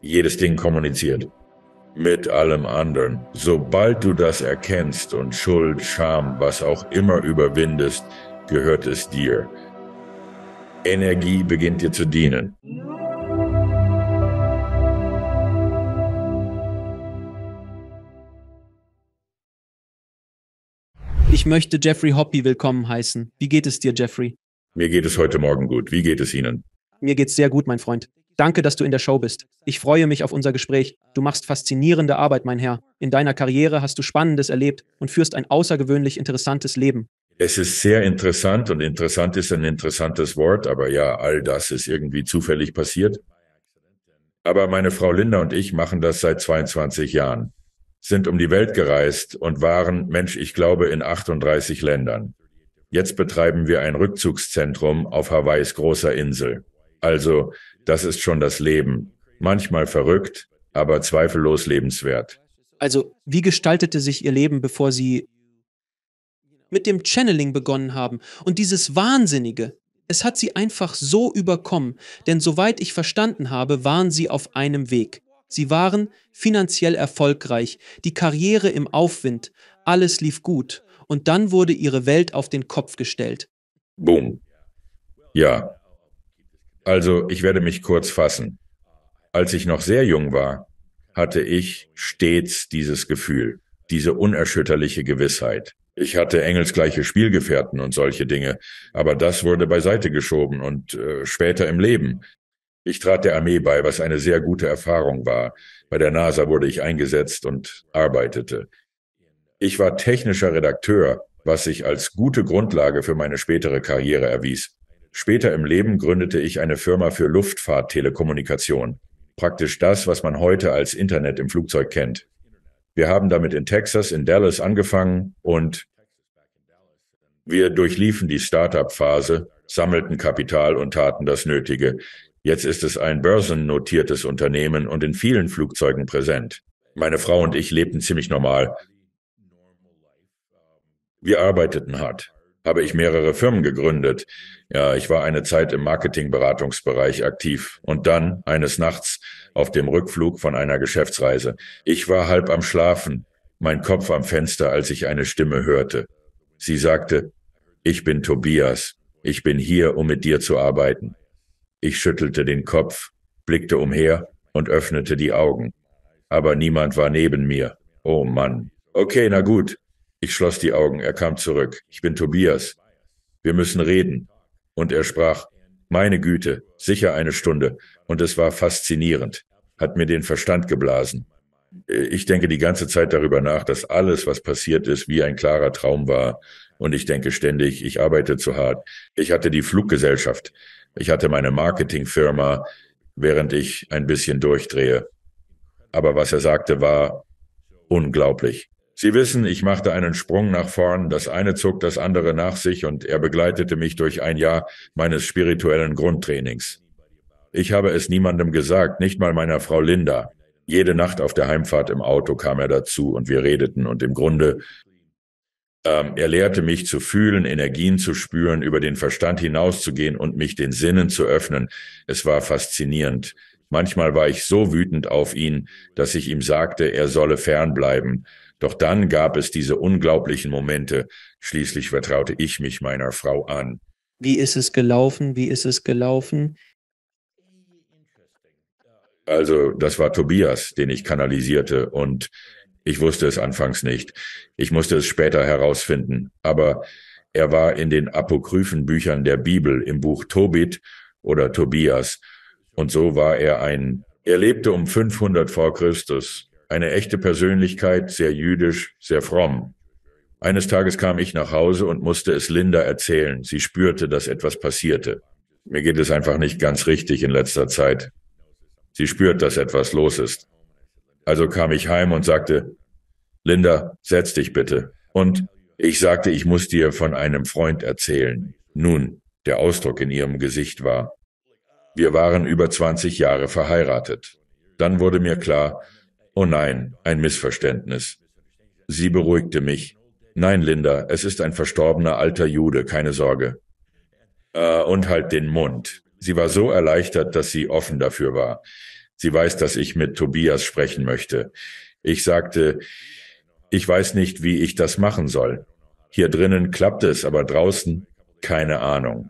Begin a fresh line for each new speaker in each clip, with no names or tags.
Jedes Ding kommuniziert. Mit allem anderen. Sobald du das erkennst und Schuld, Scham, was auch immer überwindest, gehört es dir. Energie beginnt dir zu dienen.
Ich möchte Jeffrey Hoppe willkommen heißen. Wie geht es dir, Jeffrey?
Mir geht es heute Morgen gut. Wie geht es Ihnen?
Mir geht's sehr gut, mein Freund. Danke, dass du in der Show bist. Ich freue mich auf unser Gespräch. Du machst faszinierende Arbeit, mein Herr. In deiner Karriere hast du Spannendes erlebt und führst ein außergewöhnlich interessantes Leben.
Es ist sehr interessant und interessant ist ein interessantes Wort, aber ja, all das ist irgendwie zufällig passiert. Aber meine Frau Linda und ich machen das seit 22 Jahren, sind um die Welt gereist und waren, Mensch, ich glaube, in 38 Ländern. Jetzt betreiben wir ein Rückzugszentrum auf Hawaiis großer Insel. Also, das ist schon das Leben. Manchmal verrückt, aber zweifellos lebenswert.
Also, wie gestaltete sich ihr Leben, bevor sie mit dem Channeling begonnen haben? Und dieses Wahnsinnige, es hat sie einfach so überkommen, denn soweit ich verstanden habe, waren sie auf einem Weg. Sie waren finanziell erfolgreich, die Karriere im Aufwind, alles lief gut. Und dann wurde ihre Welt auf den Kopf gestellt.
Boom. Ja, also ich werde mich kurz fassen. Als ich noch sehr jung war, hatte ich stets dieses Gefühl, diese unerschütterliche Gewissheit. Ich hatte engelsgleiche Spielgefährten und solche Dinge, aber das wurde beiseite geschoben und später im Leben. Ich trat der Armee bei, was eine sehr gute Erfahrung war. Bei der NASA wurde ich eingesetzt und arbeitete. Ich war technischer Redakteur, was sich als gute Grundlage für meine spätere Karriere erwies. Später im Leben gründete ich eine Firma für Luftfahrt-Telekommunikation. Praktisch das, was man heute als Internet im Flugzeug kennt. Wir haben damit in Texas, in Dallas angefangen und wir durchliefen die Start-up-Phase, sammelten Kapital und taten das Nötige. Jetzt ist es ein börsennotiertes Unternehmen und in vielen Flugzeugen präsent. Meine Frau und ich lebten ziemlich normal. Wir arbeiteten hart. Habe ich mehrere Firmen gegründet. Ja, ich war eine Zeit im Marketingberatungsbereich aktiv und dann eines Nachts auf dem Rückflug von einer Geschäftsreise. Ich war halb am Schlafen, mein Kopf am Fenster, als ich eine Stimme hörte. Sie sagte, ich bin Tobias. Ich bin hier, um mit dir zu arbeiten. Ich schüttelte den Kopf, blickte umher und öffnete die Augen. Aber niemand war neben mir. Oh Mann. Okay, na gut. Ich schloss die Augen, er kam zurück. Ich bin Tobias. Wir müssen reden. Und er sprach, meine Güte, sicher eine Stunde. Und es war faszinierend. Hat mir den Verstand geblasen. Ich denke die ganze Zeit darüber nach, dass alles, was passiert ist, wie ein klarer Traum war. Und ich denke ständig, ich arbeite zu hart. Ich hatte die Fluggesellschaft. Ich hatte meine Marketingfirma, während ich ein bisschen durchdrehe. Aber was er sagte, war unglaublich. Sie wissen, ich machte einen Sprung nach vorn, das eine zog das andere nach sich und er begleitete mich durch ein Jahr meines spirituellen Grundtrainings. Ich habe es niemandem gesagt, nicht mal meiner Frau Linda. Jede Nacht auf der Heimfahrt im Auto kam er dazu und wir redeten und im Grunde, er lehrte mich zu fühlen, Energien zu spüren, über den Verstand hinauszugehen und mich den Sinnen zu öffnen. Es war faszinierend. Manchmal war ich so wütend auf ihn, dass ich ihm sagte, er solle fernbleiben. Doch dann gab es diese unglaublichen Momente. Schließlich vertraute ich mich meiner Frau an.
Wie ist es gelaufen? Wie ist es gelaufen?
Also, das war Tobias, den ich kanalisierte und ich wusste es anfangs nicht. Ich musste es später herausfinden. Aber er war in den apokryphen Büchern der Bibel im Buch Tobit oder Tobias. Und so war er lebte um 500 vor Christus. Eine echte Persönlichkeit, sehr jüdisch, sehr fromm. Eines Tages kam ich nach Hause und musste es Linda erzählen. Sie spürte, dass etwas passierte. Mir geht es einfach nicht ganz richtig in letzter Zeit. Sie spürt, dass etwas los ist. Also kam ich heim und sagte, Linda, setz dich bitte. Und ich sagte, ich muss dir von einem Freund erzählen. Nun, der Ausdruck in ihrem Gesicht war, wir waren über 20 Jahre verheiratet. Dann wurde mir klar, oh nein, ein Missverständnis. Sie beruhigte mich. Nein, Linda, es ist ein verstorbener alter Jude, keine Sorge. Und halt den Mund. Sie war so erleichtert, dass sie offen dafür war. Sie weiß, dass ich mit Tobias sprechen möchte. Ich sagte, ich weiß nicht, wie ich das machen soll. Hier drinnen klappt es, aber draußen keine Ahnung.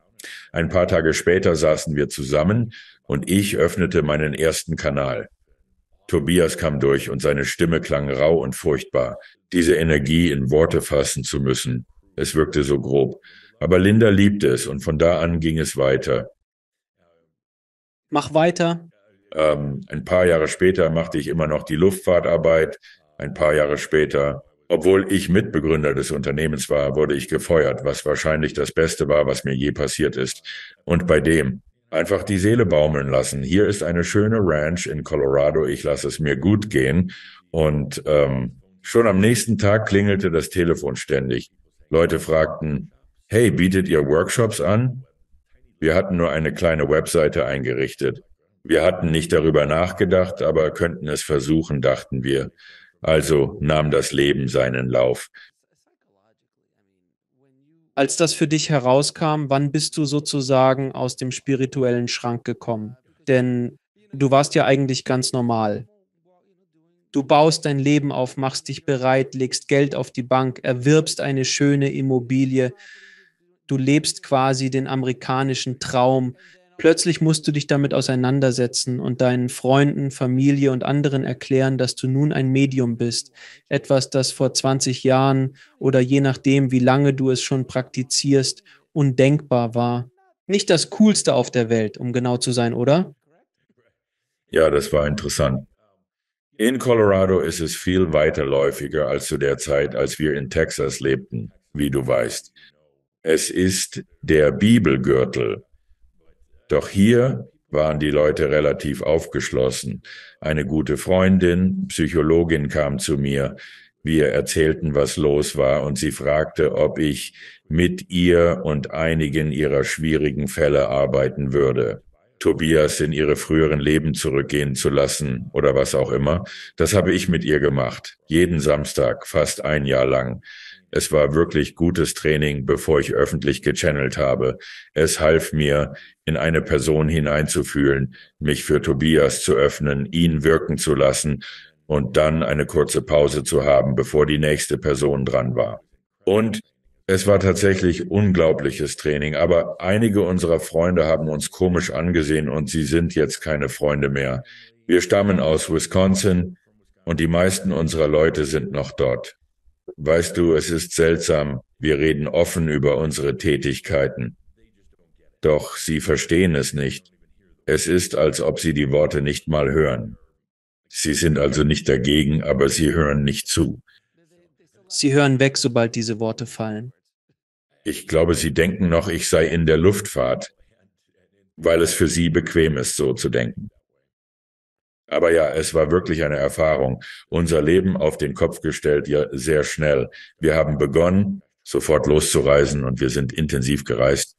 Ein paar Tage später saßen wir zusammen und ich öffnete meinen ersten Kanal. Tobias kam durch und seine Stimme klang rau und furchtbar. Diese Energie in Worte fassen zu müssen, es wirkte so grob. Aber Linda liebte es und von da an ging es weiter.
Mach weiter.
Ein paar Jahre später machte ich immer noch die Luftfahrtarbeit. Ein paar Jahre später, obwohl ich Mitbegründer des Unternehmens war, wurde ich gefeuert, was wahrscheinlich das Beste war, was mir je passiert ist. Und bei dem einfach die Seele baumeln lassen. Hier ist eine schöne Ranch in Colorado. Ich lasse es mir gut gehen. Und schon am nächsten Tag klingelte das Telefon ständig. Leute fragten, hey, bietet ihr Workshops an? Wir hatten nur eine kleine Webseite eingerichtet. Wir hatten nicht darüber nachgedacht, aber könnten es versuchen, dachten wir. Also nahm das Leben seinen Lauf.
Als das für dich herauskam, wann bist du sozusagen aus dem spirituellen Schrank gekommen? Denn du warst ja eigentlich ganz normal. Du baust dein Leben auf, machst dich bereit, legst Geld auf die Bank, erwirbst eine schöne Immobilie. Du lebst quasi den amerikanischen Traum. Plötzlich musst du dich damit auseinandersetzen und deinen Freunden, Familie und anderen erklären, dass du nun ein Medium bist. Etwas, das vor 20 Jahren oder je nachdem, wie lange du es schon praktizierst, undenkbar war. Nicht das Coolste auf der Welt, um genau zu sein, oder?
Ja, das war interessant. In Colorado ist es viel weiterläufiger als zu der Zeit, als wir in Texas lebten, wie du weißt. Es ist der Bibelgürtel. Doch hier waren die Leute relativ aufgeschlossen. Eine gute Freundin, Psychologin, kam zu mir. Wir erzählten, was los war, und sie fragte, ob ich mit ihr und einigen ihrer schwierigen Fälle arbeiten würde. Tobias in ihre früheren Leben zurückgehen zu lassen oder was auch immer. Das habe ich mit ihr gemacht. Jeden Samstag, fast ein Jahr lang. Es war wirklich gutes Training, bevor ich öffentlich gechannelt habe. Es half mir, in eine Person hineinzufühlen, mich für Tobias zu öffnen, ihn wirken zu lassen und dann eine kurze Pause zu haben, bevor die nächste Person dran war. Und es war tatsächlich unglaubliches Training, aber einige unserer Freunde haben uns komisch angesehen und sie sind jetzt keine Freunde mehr. Wir stammen aus Wisconsin und die meisten unserer Leute sind noch dort. Weißt du, es ist seltsam, wir reden offen über unsere Tätigkeiten. Doch sie verstehen es nicht. Es ist, als ob sie die Worte nicht mal hören. Sie sind also nicht dagegen, aber sie hören nicht zu.
Sie hören weg, sobald diese Worte fallen.
Ich glaube, sie denken noch, ich sei in der Luftfahrt, weil es für sie bequem ist, so zu denken. Aber ja, es war wirklich eine Erfahrung. Unser Leben auf den Kopf gestellt, ja, sehr schnell. Wir haben begonnen, sofort loszureisen, und wir sind intensiv gereist.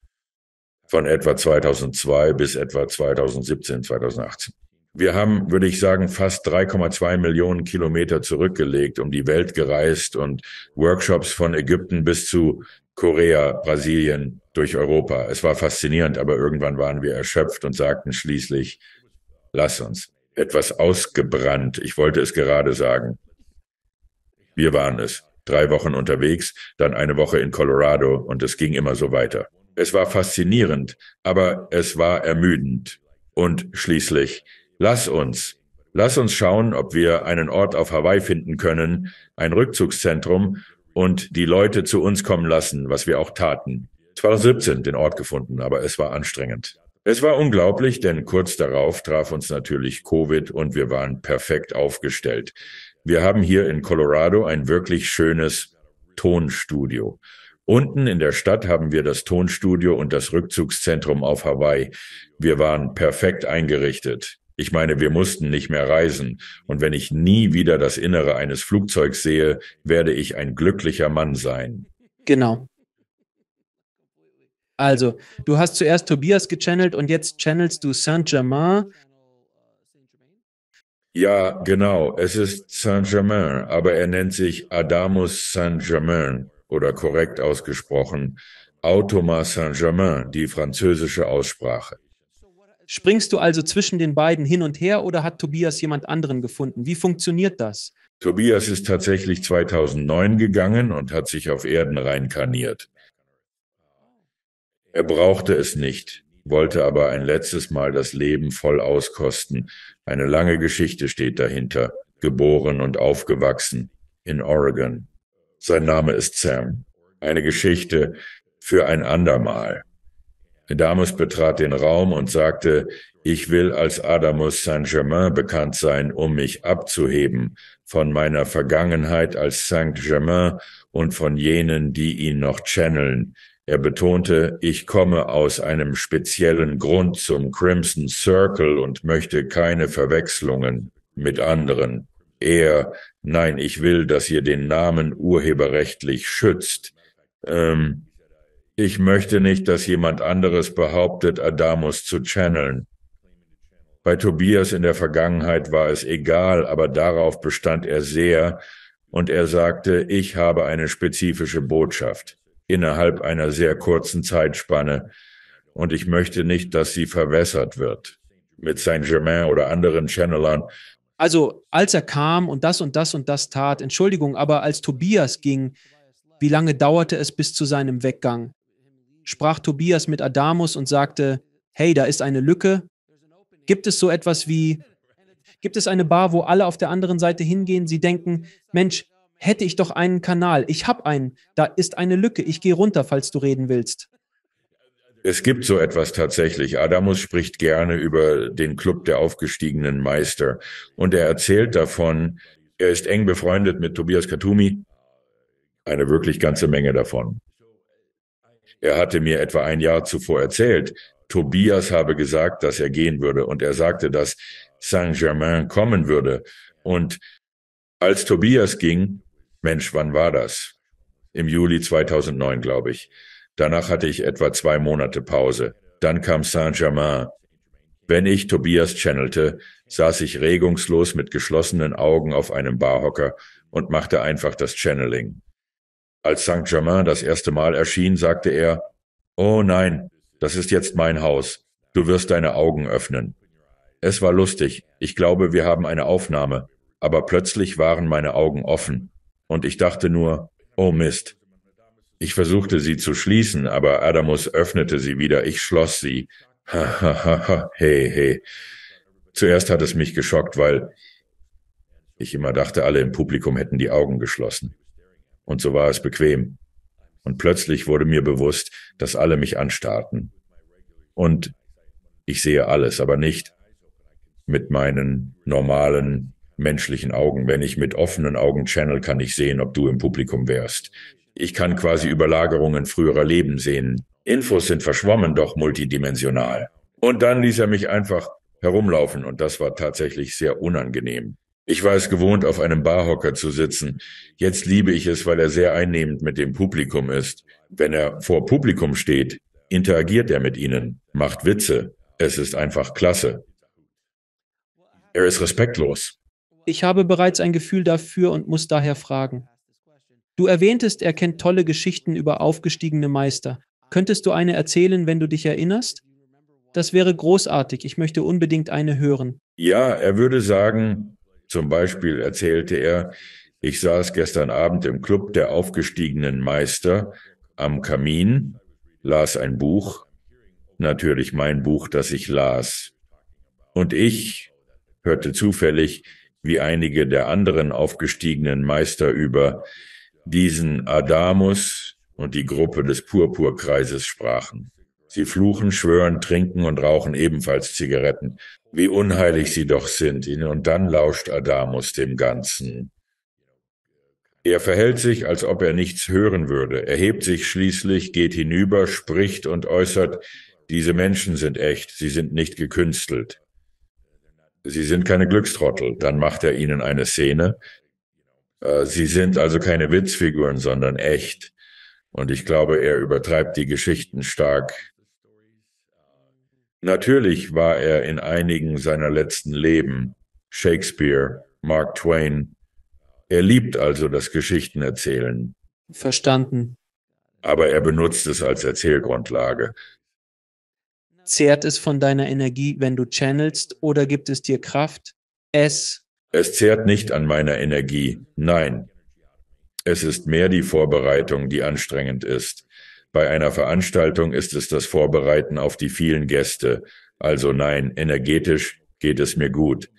Von etwa 2002 bis etwa 2017, 2018. Wir haben, würde ich sagen, fast 3,2 Millionen Kilometer zurückgelegt, um die Welt gereist und Workshops von Ägypten bis zu Korea, Brasilien, durch Europa. Es war faszinierend, aber irgendwann waren wir erschöpft und sagten schließlich, lass uns. Etwas ausgebrannt, ich wollte es gerade sagen. Wir waren es. 3 Wochen unterwegs, dann eine Woche in Colorado, und es ging immer so weiter. Es war faszinierend, aber es war ermüdend. Und schließlich, lass uns schauen, ob wir einen Ort auf Hawaii finden können, ein Rückzugszentrum, und die Leute zu uns kommen lassen, was wir auch taten. 2017 den Ort gefunden, aber es war anstrengend. Es war unglaublich, denn kurz darauf traf uns natürlich Covid und wir waren perfekt aufgestellt. Wir haben hier in Colorado ein wirklich schönes Tonstudio. Unten in der Stadt haben wir das Tonstudio und das Rückzugszentrum auf Hawaii. Wir waren perfekt eingerichtet. Ich meine, wir mussten nicht mehr reisen. Und wenn ich nie wieder das Innere eines Flugzeugs sehe, werde ich ein glücklicher Mann sein.
Genau. Also, du hast zuerst Tobias gechannelt und jetzt channelst du Saint-Germain.
Ja, genau. Es ist Saint-Germain, aber er nennt sich Adamus Saint-Germain oder korrekt ausgesprochen Automas Saint-Germain, die französische Aussprache.
Springst du also zwischen den beiden hin und her oder hat Tobias jemand anderen gefunden? Wie funktioniert das?
Tobias ist tatsächlich 2009 gegangen und hat sich auf Erden reinkarniert. Er brauchte es nicht, wollte aber ein letztes Mal das Leben voll auskosten. Eine lange Geschichte steht dahinter. Geboren und aufgewachsen in Oregon. Sein Name ist Sam. Eine Geschichte für ein andermal. Adamus betrat den Raum und sagte, ich will als Adamus Saint-Germain bekannt sein, um mich abzuheben von meiner Vergangenheit als Saint-Germain und von jenen, die ihn noch channeln. Er betonte, ich komme aus einem speziellen Grund zum Crimson Circle und möchte keine Verwechslungen mit anderen. Nein, ich will, dass ihr den Namen urheberrechtlich schützt. Ich möchte nicht, dass jemand anderes behauptet, Adamus zu channeln. Bei Tobias in der Vergangenheit war es egal, aber darauf bestand er sehr und er sagte, ich habe eine spezifische Botschaft innerhalb einer sehr kurzen Zeitspanne und ich möchte nicht, dass sie verwässert wird mit Saint-Germain oder anderen Channelern.
Also, als er kam und das und das und das tat, Entschuldigung, aber als Tobias ging, wie lange dauerte es bis zu seinem Weggang? Sprach Tobias mit Adamus und sagte, hey, da ist eine Lücke. Gibt es so etwas wie, gibt es eine Bar, wo alle auf der anderen Seite hingehen, sie denken, Mensch, hätte ich doch einen Kanal, ich habe einen, da ist eine Lücke, ich gehe runter, falls du reden willst.
Es gibt so etwas tatsächlich. Adamus spricht gerne über den Club der aufgestiegenen Meister und er erzählt davon, er ist eng befreundet mit Tobias Khatumi, eine wirklich ganze Menge davon. Er hatte mir etwa ein Jahr zuvor erzählt, Tobias habe gesagt, dass er gehen würde und er sagte, dass Saint-Germain kommen würde. Und als Tobias ging, Mensch, wann war das? Im Juli 2009, glaube ich. Danach hatte ich etwa 2 Monate Pause. Dann kam Saint-Germain. Wenn ich Tobias channelte, saß ich regungslos mit geschlossenen Augen auf einem Barhocker und machte einfach das Channeling. Als Saint-Germain das erste Mal erschien, sagte er, oh nein, das ist jetzt mein Haus. Du wirst deine Augen öffnen. Es war lustig. Ich glaube, wir haben eine Aufnahme. Aber plötzlich waren meine Augen offen. Und ich dachte nur, oh Mist. Ich versuchte sie zu schließen, aber Adamus öffnete sie wieder. Ich schloss sie. Ha, ha, ha, ha, hey, hey. Zuerst hat es mich geschockt, weil ich immer dachte, alle im Publikum hätten die Augen geschlossen. Und so war es bequem. Und plötzlich wurde mir bewusst, dass alle mich anstarrten. Und ich sehe alles, aber nicht mit meinen normalen menschlichen Augen. Wenn ich mit offenen Augen channel, kann ich sehen, ob du im Publikum wärst. Ich kann quasi Überlagerungen früherer Leben sehen. Infos sind verschwommen, doch multidimensional. Und dann ließ er mich einfach herumlaufen und das war tatsächlich sehr unangenehm. Ich war es gewohnt, auf einem Barhocker zu sitzen. Jetzt liebe ich es, weil er sehr einnehmend mit dem Publikum ist. Wenn er vor Publikum steht, interagiert er mit ihnen, macht Witze. Es ist einfach klasse. Er ist respektlos.
Ich habe bereits ein Gefühl dafür und muss daher fragen. Du erwähntest, er kennt tolle Geschichten über aufgestiegene Meister. Könntest du eine erzählen, wenn du dich erinnerst? Das wäre großartig. Ich möchte unbedingt eine hören.
Ja, er würde sagen, zum Beispiel erzählte er, ich saß gestern Abend im Club der aufgestiegenen Meister am Kamin, las ein Buch, natürlich mein Buch, das ich las. Und ich hörte zufällig, wie einige der anderen aufgestiegenen Meister über diesen Adamus und die Gruppe des Purpurkreises sprachen. Sie fluchen, schwören, trinken und rauchen ebenfalls Zigaretten. Wie unheilig sie doch sind. Und dann lauscht Adamus dem Ganzen. Er verhält sich, als ob er nichts hören würde, erhebt sich schließlich, geht hinüber, spricht und äußert, diese Menschen sind echt, sie sind nicht gekünstelt. Sie sind keine Glückstrottel. Dann macht er ihnen eine Szene. Sie sind also keine Witzfiguren, sondern echt. Und ich glaube, er übertreibt die Geschichten stark. Natürlich war er in einigen seiner letzten Leben, Shakespeare, Mark Twain. Er liebt also das Geschichtenerzählen.
Verstanden.
Aber er benutzt es als Erzählgrundlage.
Zehrt es von deiner Energie, wenn du channelst, oder gibt es dir Kraft?
Es zehrt nicht an meiner Energie. Nein. Es ist mehr die Vorbereitung, die anstrengend ist. Bei einer Veranstaltung ist es das Vorbereiten auf die vielen Gäste. Also nein, energetisch geht es mir gut.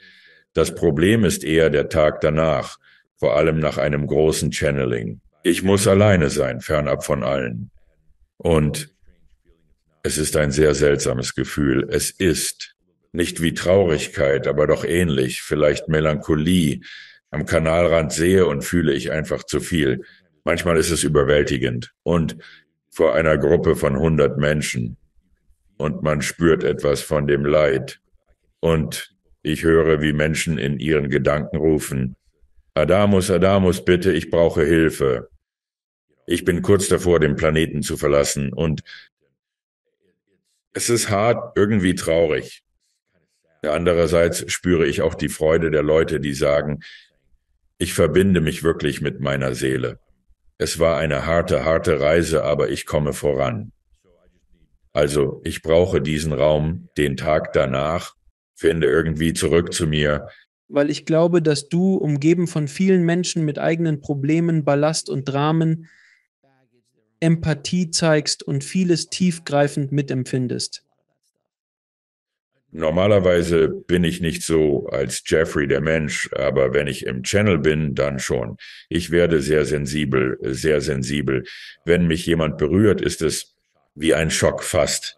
Das Problem ist eher der Tag danach, vor allem nach einem großen Channeling. Ich muss alleine sein, fernab von allen. Und es ist ein sehr seltsames Gefühl. Es ist nicht wie Traurigkeit, aber doch ähnlich, vielleicht Melancholie. Am Kanalrand sehe und fühle ich einfach zu viel. Manchmal ist es überwältigend und vor einer Gruppe von 100 Menschen und man spürt etwas von dem Leid und ich höre, wie Menschen in ihren Gedanken rufen, Adamus, Adamus, bitte, ich brauche Hilfe. Ich bin kurz davor, den Planeten zu verlassen und es ist hart, irgendwie traurig. Andererseits spüre ich auch die Freude der Leute, die sagen, ich verbinde mich wirklich mit meiner Seele. Es war eine harte, harte Reise, aber ich komme voran. Also ich brauche diesen Raum, den Tag danach, finde irgendwie zurück zu mir.
Weil ich glaube, dass du, umgeben von vielen Menschen mit eigenen Problemen, Ballast und Dramen, Empathie zeigst und vieles tiefgreifend mitempfindest.
Normalerweise bin ich nicht so als Jeffrey der Mensch, aber wenn ich im Channel bin, dann schon. Ich werde sehr sensibel, sehr sensibel. Wenn mich jemand berührt, ist es wie ein Schock fast.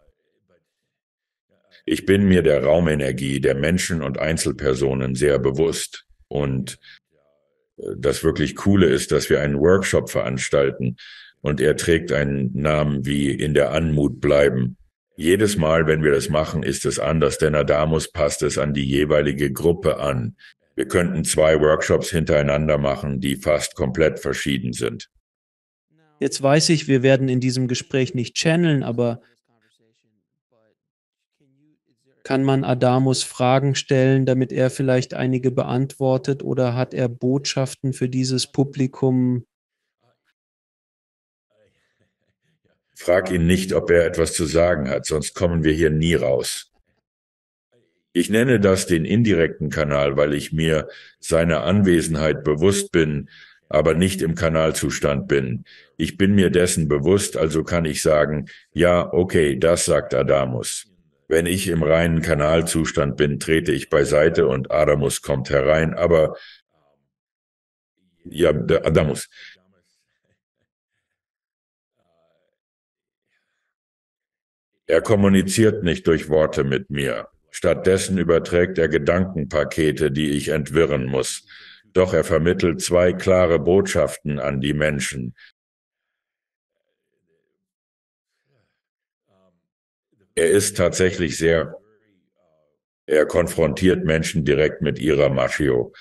Ich bin mir der Raumenergie der Menschen und Einzelpersonen sehr bewusst. Und das wirklich Coole ist, dass wir einen Workshop veranstalten und er trägt einen Namen wie in der Anmut bleiben. Jedes Mal, wenn wir das machen, ist es anders, denn Adamus passt es an die jeweilige Gruppe an. Wir könnten 2 Workshops hintereinander machen, die fast komplett verschieden sind.
Jetzt weiß ich, wir werden in diesem Gespräch nicht channeln, aber kann man Adamus Fragen stellen, damit er vielleicht einige beantwortet, oder hat er Botschaften für dieses Publikum?
Frag ihn nicht, ob er etwas zu sagen hat, sonst kommen wir hier nie raus. Ich nenne das den indirekten Kanal, weil ich mir seiner Anwesenheit bewusst bin, aber nicht im Kanalzustand bin. Ich bin mir dessen bewusst, also kann ich sagen, ja, okay, das sagt Adamus. Wenn ich im reinen Kanalzustand bin, trete ich beiseite und Adamus kommt herein, aber ja, der Adamus. Er kommuniziert nicht durch Worte mit mir. Stattdessen überträgt er Gedankenpakete, die ich entwirren muss. Doch er vermittelt 2 klare Botschaften an die Menschen. Er ist tatsächlich er konfrontiert Menschen direkt mit ihrer Machio.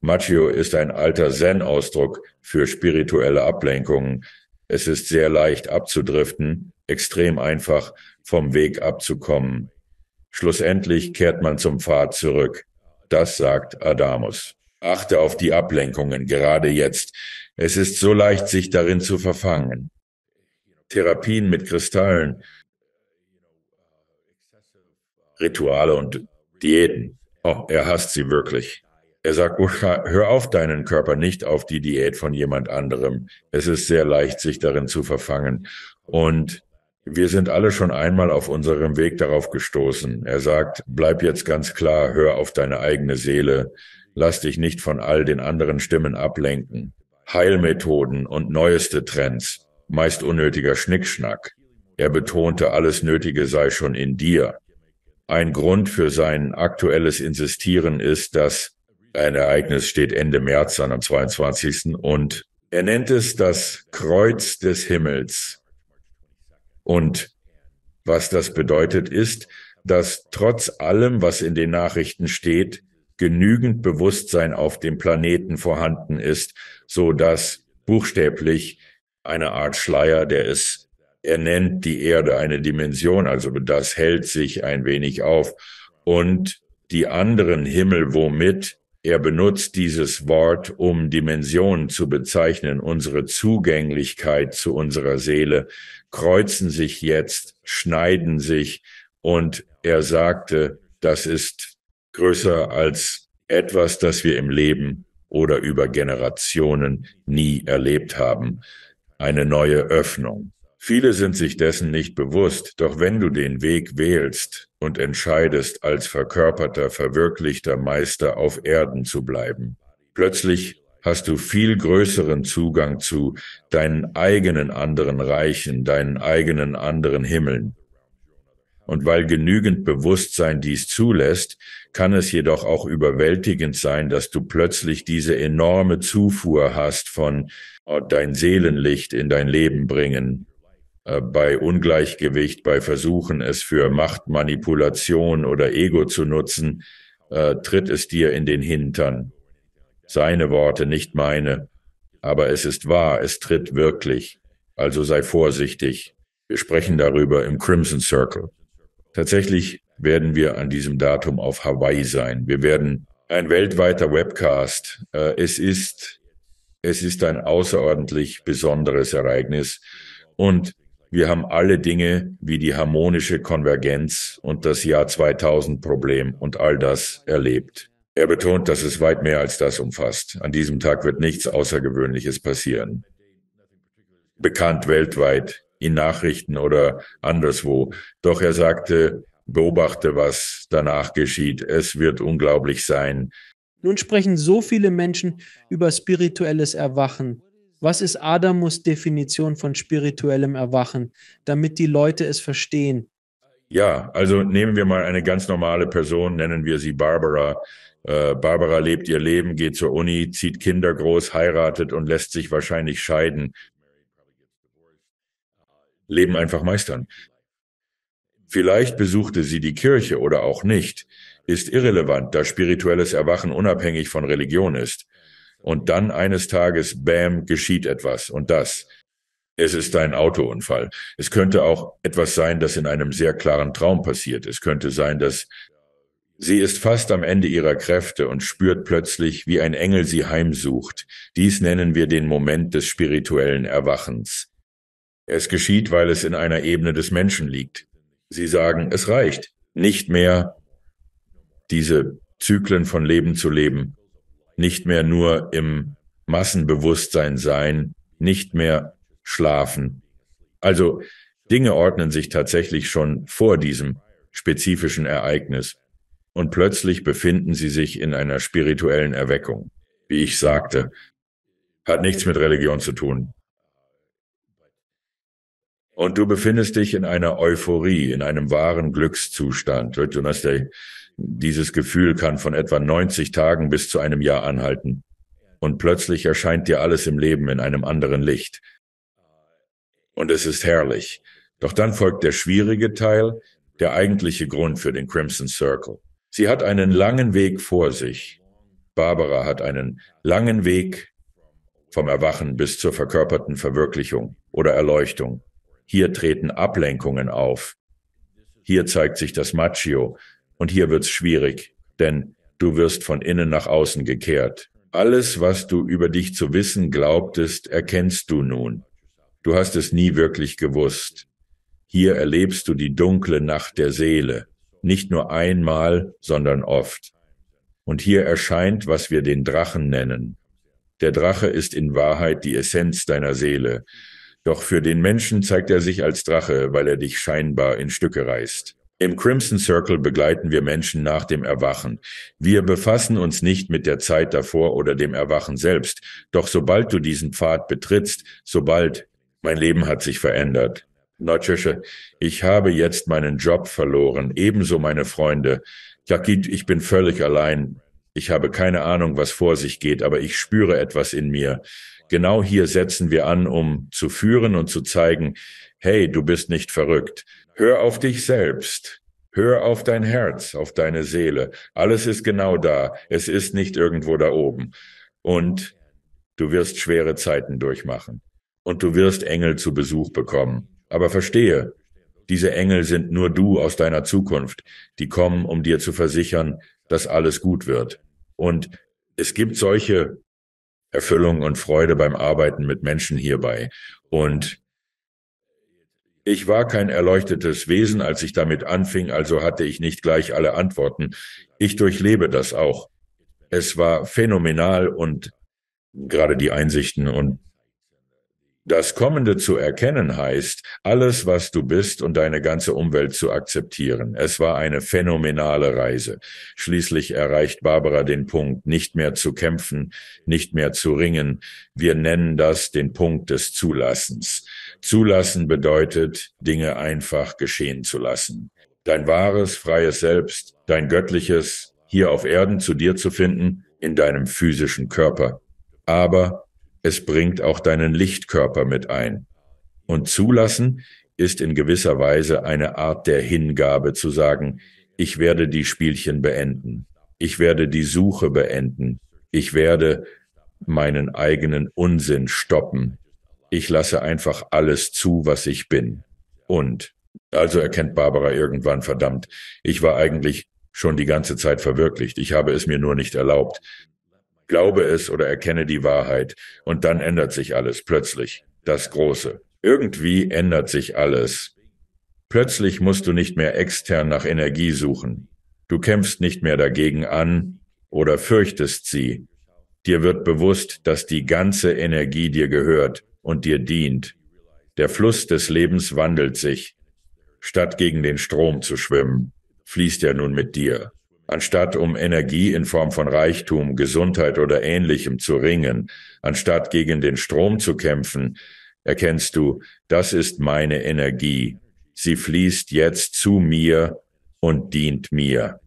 Machio ist ein alter Zen-Ausdruck für spirituelle Ablenkungen. Es ist sehr leicht abzudriften, extrem einfach vom Weg abzukommen. Schlussendlich kehrt man zum Pfad zurück. Das sagt Adamus. Achte auf die Ablenkungen, gerade jetzt. Es ist so leicht, sich darin zu verfangen. Therapien mit Kristallen, Rituale und Diäten. Oh, er hasst sie wirklich. Er sagt, Usha, hör auf deinen Körper, nicht auf die Diät von jemand anderem. Es ist sehr leicht, sich darin zu verfangen. Und wir sind alle schon einmal auf unserem Weg darauf gestoßen. Er sagt, bleib jetzt ganz klar, hör auf deine eigene Seele. Lass dich nicht von all den anderen Stimmen ablenken. Heilmethoden und neueste Trends, meist unnötiger Schnickschnack. Er betonte, alles Nötige sei schon in dir. Ein Grund für sein aktuelles Insistieren ist, dass ein Ereignis steht Ende März an, am 22. Und er nennt es das Kreuz des Himmels. Und was das bedeutet ist, dass trotz allem, was in den Nachrichten steht, genügend Bewusstsein auf dem Planeten vorhanden ist, so dass buchstäblich eine Art Schleier, er nennt die Erde eine Dimension, also das hält sich ein wenig auf. Und die anderen Himmel, womit er benutzt dieses Wort, um Dimensionen zu bezeichnen, unsere Zugänglichkeit zu unserer Seele, kreuzen sich jetzt, schneiden sich Und er sagte, das ist größer als etwas, das wir im Leben oder über Generationen nie erlebt haben. Eine neue Öffnung. Viele sind sich dessen nicht bewusst, doch wenn du den Weg wählst und entscheidest, als verkörperter, verwirklichter Meister auf Erden zu bleiben, plötzlich hast du viel größeren Zugang zu deinen eigenen anderen Reichen, deinen eigenen anderen Himmeln. Und weil genügend Bewusstsein dies zulässt, kann es jedoch auch überwältigend sein, dass du plötzlich diese enorme Zufuhr hast von dein Seelenlicht in dein Leben bringen, bei Ungleichgewicht, bei Versuchen, es für Machtmanipulation oder Ego zu nutzen, tritt es dir in den Hintern. Seine Worte, nicht meine, aber es ist wahr, es tritt wirklich. Also sei vorsichtig. Wir sprechen darüber im Crimson Circle. Tatsächlich werden wir an diesem Datum auf Hawaii sein. Wir werden ein weltweiter Webcast. Es ist ein außerordentlich besonderes Ereignis und wir haben alle Dinge wie die harmonische Konvergenz und das Jahr 2000 Problem und all das erlebt. Er betont, dass es weit mehr als das umfasst. An diesem Tag wird nichts Außergewöhnliches passieren. Bekannt weltweit, in Nachrichten oder anderswo. Doch er sagte, beobachte, was danach geschieht. Es wird unglaublich sein.
Nun sprechen so viele Menschen über spirituelles Erwachen. Was ist Adamos Definition von spirituellem Erwachen, damit die Leute es verstehen?
Ja, also nehmen wir mal eine ganz normale Person, nennen wir sie Barbara. Barbara lebt ihr Leben, geht zur Uni, zieht Kinder groß, heiratet und lässt sich wahrscheinlich scheiden. Leben einfach meistern. Vielleicht besuchte sie die Kirche oder auch nicht, ist irrelevant, da spirituelles Erwachen unabhängig von Religion ist. Und dann eines Tages, bam, geschieht etwas und das. Es ist ein Autounfall. Es könnte auch etwas sein, das in einem sehr klaren Traum passiert. Es könnte sein, dass sie ist fast am Ende ihrer Kräfte und spürt plötzlich, wie ein Engel sie heimsucht. Dies nennen wir den Moment des spirituellen Erwachens. Es geschieht, weil es in einer Ebene des Menschen liegt. Sie sagen, es reicht. Nicht mehr diese Zyklen von Leben zu leben. Nicht mehr nur im Massenbewusstsein sein. Nicht mehr schlafen. Also Dinge ordnen sich tatsächlich schon vor diesem spezifischen Ereignis. Und plötzlich befinden sie sich in einer spirituellen Erweckung. Wie ich sagte, hat nichts mit Religion zu tun. Und du befindest dich in einer Euphorie, in einem wahren Glückszustand. Dieses Gefühl kann von etwa 90 Tagen bis zu einem Jahr anhalten. Und plötzlich erscheint dir alles im Leben in einem anderen Licht. Und es ist herrlich. Doch dann folgt der schwierige Teil, der eigentliche Grund für den Crimson Circle. Sie hat einen langen Weg vor sich. Barbara hat einen langen Weg vom Erwachen bis zur verkörperten Verwirklichung oder Erleuchtung. Hier treten Ablenkungen auf. Hier zeigt sich das Machio und hier wird's schwierig, denn du wirst von innen nach außen gekehrt. Alles, was du über dich zu wissen glaubtest, erkennst du nun. Du hast es nie wirklich gewusst. Hier erlebst du die dunkle Nacht der Seele, nicht nur einmal, sondern oft. Und hier erscheint, was wir den Drachen nennen. Der Drache ist in Wahrheit die Essenz deiner Seele. Doch für den Menschen zeigt er sich als Drache, weil er dich scheinbar in Stücke reißt. Im Crimson Circle begleiten wir Menschen nach dem Erwachen. Wir befassen uns nicht mit der Zeit davor oder dem Erwachen selbst. Doch sobald du diesen Pfad betrittst, mein Leben hat sich verändert. Nordschösche, ich habe jetzt meinen Job verloren, ebenso meine Freunde. Jakit, ich bin völlig allein. Ich habe keine Ahnung, was vor sich geht, aber ich spüre etwas in mir. Genau hier setzen wir an, um zu führen und zu zeigen, hey, du bist nicht verrückt. Hör auf dich selbst. Hör auf dein Herz, auf deine Seele. Alles ist genau da. Es ist nicht irgendwo da oben. Und du wirst schwere Zeiten durchmachen. Und du wirst Engel zu Besuch bekommen. Aber verstehe, diese Engel sind nur du aus deiner Zukunft. Die kommen, um dir zu versichern, dass alles gut wird. Und es gibt solche Erfüllung und Freude beim Arbeiten mit Menschen hierbei. Und Ich war kein erleuchtetes Wesen, als ich damit anfing, also hatte ich nicht gleich alle Antworten. Ich durchlebe das auch. Es war phänomenal und gerade die Einsichten und das Kommende zu erkennen heißt, alles, was du bist und deine ganze Umwelt zu akzeptieren. Es war eine phänomenale Reise. Schließlich erreicht Barbara den Punkt, nicht mehr zu kämpfen, nicht mehr zu ringen. Wir nennen das den Punkt des Zulassens. Zulassen bedeutet, Dinge einfach geschehen zu lassen. Dein wahres, freies Selbst, dein göttliches, hier auf Erden zu dir zu finden, in deinem physischen Körper. Aber es bringt auch deinen Lichtkörper mit ein. Und zulassen ist in gewisser Weise eine Art der Hingabe zu sagen, ich werde die Spielchen beenden. Ich werde die Suche beenden. Ich werde meinen eigenen Unsinn stoppen. Ich lasse einfach alles zu, was ich bin. Und, also erkennt Barbara irgendwann, verdammt, ich war eigentlich schon die ganze Zeit verwirklicht. Ich habe es mir nur nicht erlaubt. Glaube es oder erkenne die Wahrheit und dann ändert sich alles plötzlich. Das Große. Irgendwie ändert sich alles. Plötzlich musst du nicht mehr extern nach Energie suchen. Du kämpfst nicht mehr dagegen an oder fürchtest sie. Dir wird bewusst, dass die ganze Energie dir gehört und dir dient. Der Fluss des Lebens wandelt sich. Statt gegen den Strom zu schwimmen, fließt er nun mit dir. Anstatt um Energie in Form von Reichtum, Gesundheit oder Ähnlichem zu ringen, anstatt gegen den Strom zu kämpfen, erkennst du, das ist meine Energie. Sie fließt jetzt zu mir und dient mir.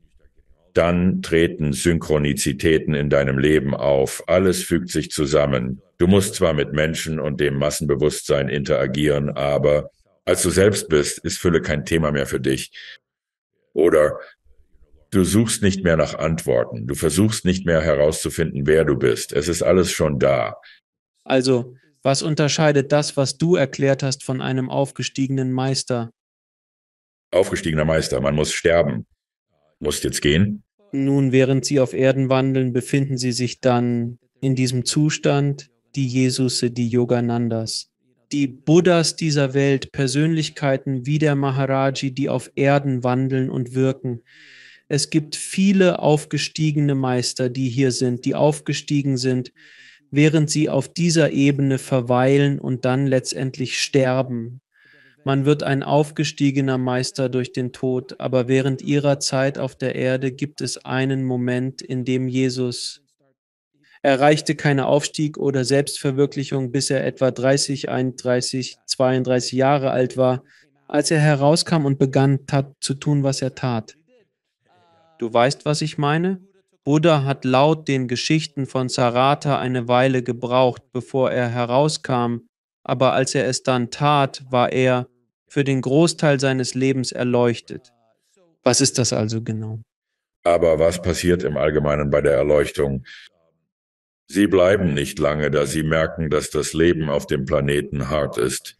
Dann treten Synchronizitäten in deinem Leben auf. Alles fügt sich zusammen. Du musst zwar mit Menschen und dem Massenbewusstsein interagieren, aber als du selbst bist, ist Fülle kein Thema mehr für dich. Oder du suchst nicht mehr nach Antworten. Du versuchst nicht mehr herauszufinden, wer du bist. Es ist alles schon da.
Also, was unterscheidet das, was du erklärt hast, von einem aufgestiegenen Meister?
Aufgestiegener Meister, man muss sterben. Musst jetzt gehen?
Nun, während sie auf Erden wandeln, befinden sie sich dann in diesem Zustand, die Jesusse, die Yoganandas, die Buddhas dieser Welt, Persönlichkeiten wie der Maharaji, die auf Erden wandeln und wirken. Es gibt viele aufgestiegene Meister, die hier sind, die aufgestiegen sind, während sie auf dieser Ebene verweilen und dann letztendlich sterben. Man wird ein aufgestiegener Meister durch den Tod, aber während ihrer Zeit auf der Erde gibt es einen Moment, in dem Jesus erreichte keine Aufstieg oder Selbstverwirklichung, bis er etwa 30, 31, 32 Jahre alt war, als er herauskam und begann zu tun, was er tat. Du weißt, was ich meine? Buddha hat laut den Geschichten von Sarata eine Weile gebraucht, bevor er herauskam, aber als er es dann tat, war er für den Großteil seines Lebens erleuchtet. Was ist das also genau?
Aber was passiert im Allgemeinen bei der Erleuchtung? Sie bleiben nicht lange, da sie merken, dass das Leben auf dem Planeten hart ist.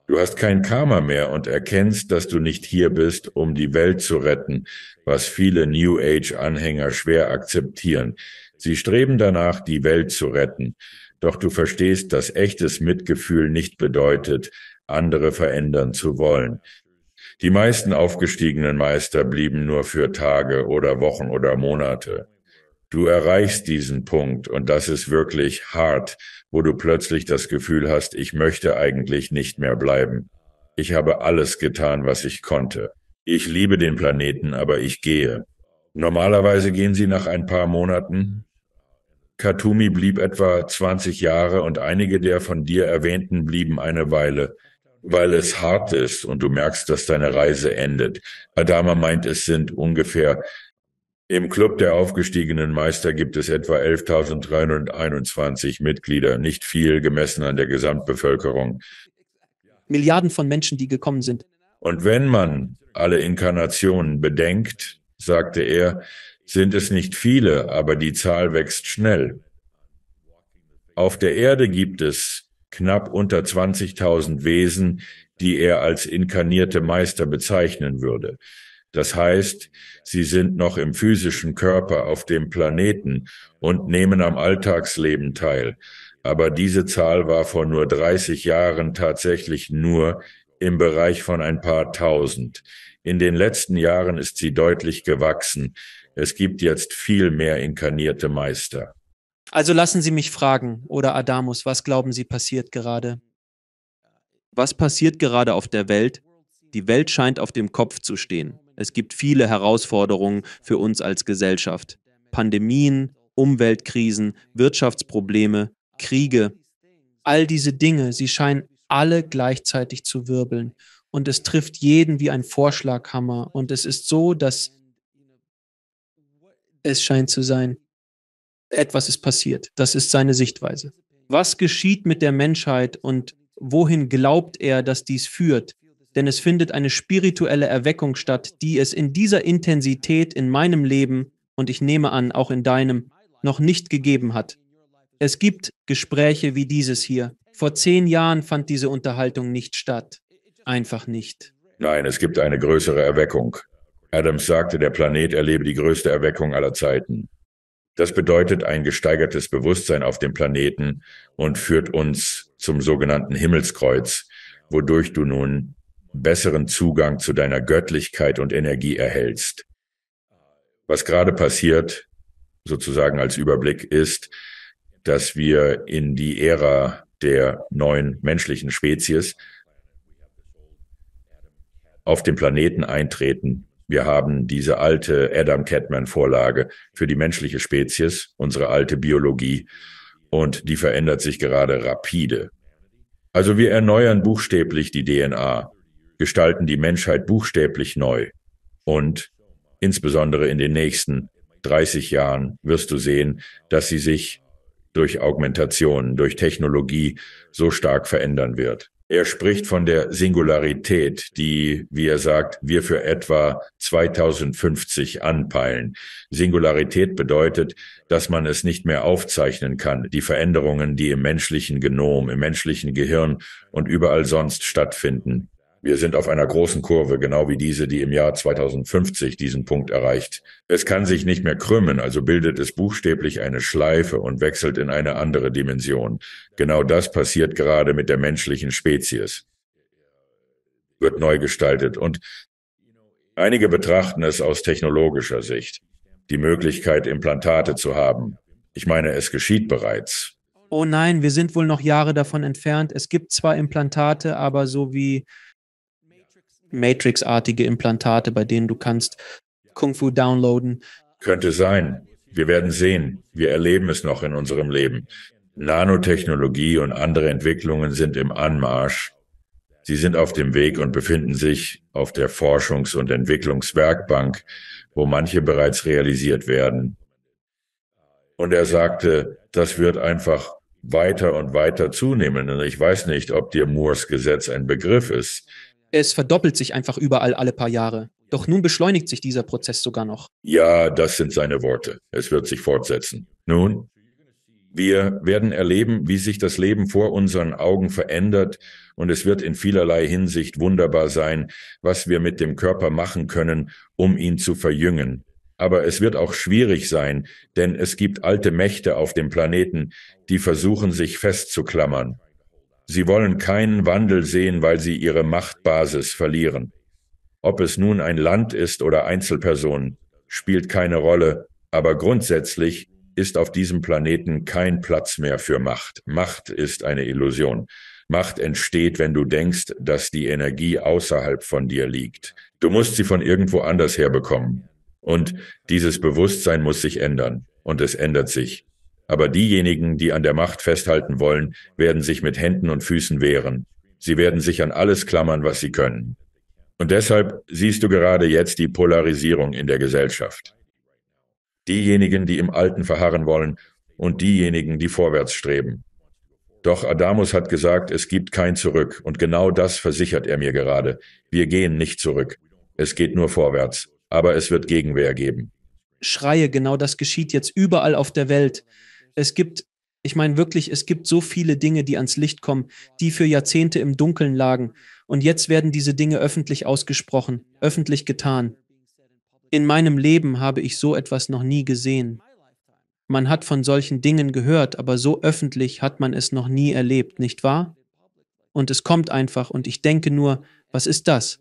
Du hast kein Karma mehr und erkennst, dass du nicht hier bist, um die Welt zu retten, was viele New Age-Anhänger schwer akzeptieren. Sie streben danach, die Welt zu retten. Doch du verstehst, dass echtes Mitgefühl nicht bedeutet, andere verändern zu wollen. Die meisten aufgestiegenen Meister blieben nur für Tage oder Wochen oder Monate. Du erreichst diesen Punkt und das ist wirklich hart, wo du plötzlich das Gefühl hast, ich möchte eigentlich nicht mehr bleiben. Ich habe alles getan, was ich konnte. Ich liebe den Planeten, aber ich gehe. Normalerweise gehen sie nach ein paar Monaten. Katumi blieb etwa 20 Jahre und einige der von dir erwähnten blieben eine Weile, weil es hart ist und du merkst, dass deine Reise endet. Adama meint, es sind ungefähr im Club der aufgestiegenen Meister gibt es etwa 11.321 Mitglieder, nicht viel gemessen an der Gesamtbevölkerung.
Milliarden von Menschen, die gekommen sind.
Und wenn man alle Inkarnationen bedenkt, sagte er, sind es nicht viele, aber die Zahl wächst schnell. Auf der Erde gibt es knapp unter 20.000 Wesen, die er als inkarnierte Meister bezeichnen würde. Das heißt, sie sind noch im physischen Körper auf dem Planeten und nehmen am Alltagsleben teil. Aber diese Zahl war vor nur 30 Jahren tatsächlich nur im Bereich von ein paar tausend. In den letzten Jahren ist sie deutlich gewachsen. Es gibt jetzt viel mehr inkarnierte Meister.
Also lassen Sie mich fragen, oder Adamus, was glauben Sie passiert gerade?
Was passiert gerade auf der Welt? Die Welt scheint auf dem Kopf zu stehen. Es gibt viele Herausforderungen für uns als Gesellschaft. Pandemien, Umweltkrisen, Wirtschaftsprobleme, Kriege.
All diese Dinge, sie scheinen alle gleichzeitig zu wirbeln. Und es trifft jeden wie ein Vorschlaghammer. Und es ist so, dass es scheint zu sein, etwas ist passiert. Das ist seine Sichtweise. Was geschieht mit der Menschheit und wohin glaubt er, dass dies führt? Denn es findet eine spirituelle Erweckung statt, die es in dieser Intensität in meinem Leben und ich nehme an, auch in deinem, noch nicht gegeben hat. Es gibt Gespräche wie dieses hier. Vor 10 Jahren fand diese Unterhaltung nicht statt. Einfach nicht.
Nein, es gibt eine größere Erweckung. Adams sagte, der Planet erlebe die größte Erweckung aller Zeiten. Das bedeutet ein gesteigertes Bewusstsein auf dem Planeten und führt uns zum sogenannten Himmelskreuz, wodurch du nun besseren Zugang zu deiner Göttlichkeit und Energie erhältst. Was gerade passiert, sozusagen als Überblick, ist, dass wir in die Ära der neuen menschlichen Spezies auf dem Planeten eintreten. Wir haben diese alte Adam-Catman-Vorlage für die menschliche Spezies, unsere alte Biologie, und die verändert sich gerade rapide. Also wir erneuern buchstäblich die DNA, gestalten die Menschheit buchstäblich neu. Und insbesondere in den nächsten 30 Jahren wirst du sehen, dass sie sich durch Augmentation, durch Technologie so stark verändern wird. Er spricht von der Singularität, die, wie er sagt, wir für etwa 2050 anpeilen. Singularität bedeutet, dass man es nicht mehr aufzeichnen kann, die Veränderungen, die im menschlichen Genom, im menschlichen Gehirn und überall sonst stattfinden. Wir sind auf einer großen Kurve, genau wie diese, die im Jahr 2050 diesen Punkt erreicht. Es kann sich nicht mehr krümmen, also bildet es buchstäblich eine Schleife und wechselt in eine andere Dimension. Genau das passiert gerade mit der menschlichen Spezies. Wird neu gestaltet. Und einige betrachten es aus technologischer Sicht. Die Möglichkeit, Implantate zu haben. Ich meine, es geschieht bereits.
Oh nein, wir sind wohl noch Jahre davon entfernt. Es gibt zwar Implantate, aber so wie Matrix-artige Implantate, bei denen du kannst Kung Fu downloaden.
Könnte sein. Wir werden sehen. Wir erleben es noch in unserem Leben. Nanotechnologie und andere Entwicklungen sind im Anmarsch. Sie sind auf dem Weg und befinden sich auf der Forschungs- und Entwicklungswerkbank, wo manche bereits realisiert werden. Und er sagte, das wird einfach weiter und weiter zunehmen. Und ich weiß nicht, ob dir Moores Gesetz ein Begriff ist.
Es verdoppelt sich einfach überall alle paar Jahre. Doch nun beschleunigt sich dieser Prozess sogar noch.
Ja, das sind seine Worte. Es wird sich fortsetzen. Nun, wir werden erleben, wie sich das Leben vor unseren Augen verändert, und es wird in vielerlei Hinsicht wunderbar sein, was wir mit dem Körper machen können, um ihn zu verjüngen. Aber es wird auch schwierig sein, denn es gibt alte Mächte auf dem Planeten, die versuchen, sich festzuklammern. Sie wollen keinen Wandel sehen, weil sie ihre Machtbasis verlieren. Ob es nun ein Land ist oder Einzelpersonen, spielt keine Rolle, aber grundsätzlich ist auf diesem Planeten kein Platz mehr für Macht. Macht ist eine Illusion. Macht entsteht, wenn du denkst, dass die Energie außerhalb von dir liegt. Du musst sie von irgendwo anders herbekommen. Und dieses Bewusstsein muss sich ändern. Und es ändert sich. Aber diejenigen, die an der Macht festhalten wollen, werden sich mit Händen und Füßen wehren. Sie werden sich an alles klammern, was sie können. Und deshalb siehst du gerade jetzt die Polarisierung in der Gesellschaft. Diejenigen, die im Alten verharren wollen, und diejenigen, die vorwärts streben. Doch Adamus hat gesagt, es gibt kein Zurück, und genau das versichert er mir gerade. Wir gehen nicht zurück. Es geht nur vorwärts, aber es wird Gegenwehr geben.
Schreie, genau das geschieht jetzt überall auf der Welt. Es gibt so viele Dinge, die ans Licht kommen, die für Jahrzehnte im Dunkeln lagen. Und jetzt werden diese Dinge öffentlich ausgesprochen, öffentlich getan. In meinem Leben habe ich so etwas noch nie gesehen. Man hat von solchen Dingen gehört, aber so öffentlich hat man es noch nie erlebt, nicht wahr? und es kommt einfach und ich denke nur, was ist das?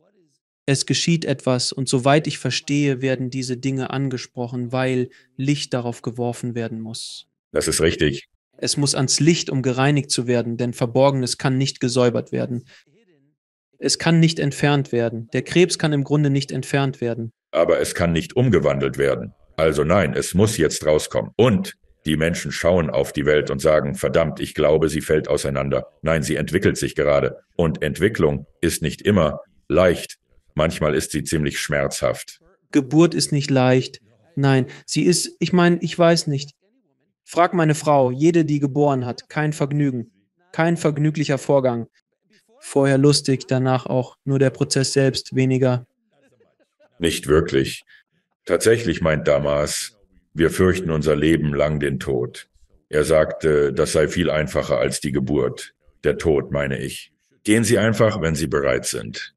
Es geschieht etwas und soweit ich verstehe, werden diese Dinge angesprochen, weil Licht darauf geworfen werden muss.
Das ist richtig.
Es muss ans Licht, um gereinigt zu werden, denn Verborgenes kann nicht gesäubert werden. Es kann nicht entfernt werden. Der Krebs kann im Grunde nicht entfernt werden.
Aber es kann nicht umgewandelt werden. Also nein, es muss jetzt rauskommen. Und die Menschen schauen auf die Welt und sagen, verdammt, ich glaube, sie fällt auseinander. Nein, sie entwickelt sich gerade. Und Entwicklung ist nicht immer leicht. Manchmal ist sie ziemlich schmerzhaft.
Geburt ist nicht leicht. Nein, sie ist, ich weiß nicht. Frag meine Frau, jede, die geboren hat, kein Vergnügen. Kein vergnüglicher Vorgang. Vorher lustig, danach auch nur der Prozess selbst weniger.
Nicht wirklich. Tatsächlich meint Damas, wir fürchten unser Leben lang den Tod. Er sagte, das sei viel einfacher als die Geburt. Der Tod, meine ich. Gehen Sie einfach, wenn Sie bereit sind.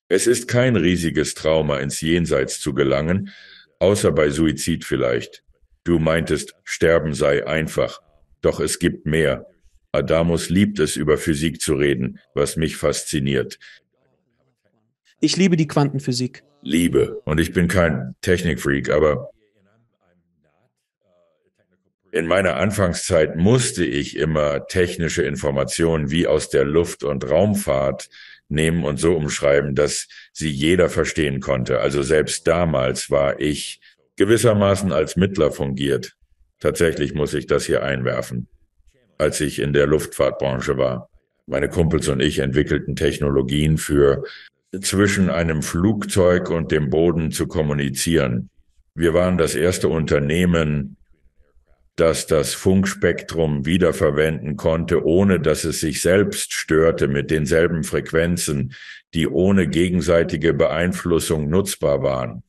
Es ist kein riesiges Trauma, ins Jenseits zu gelangen, außer bei Suizid vielleicht. Du meintest, Sterben sei einfach. Doch es gibt mehr. Adamus liebt es, über Physik zu reden, was mich fasziniert.
Ich liebe die Quantenphysik.
Liebe. Und ich bin kein Technikfreak, aber in meiner Anfangszeit musste ich immer technische Informationen wie aus der Luft- und Raumfahrt nehmen und so umschreiben, dass sie jeder verstehen konnte. Also selbst damals war ich gewissermaßen als Mittler fungiert. Tatsächlich muss ich das hier einwerfen, als ich in der Luftfahrtbranche war. Meine Kumpels und ich entwickelten Technologien für zwischen einem Flugzeug und dem Boden zu kommunizieren. Wir waren das erste Unternehmen, das das Funkspektrum wiederverwenden konnte, ohne dass es sich selbst störte mit denselben Frequenzen, die ohne gegenseitige Beeinflussung nutzbar waren.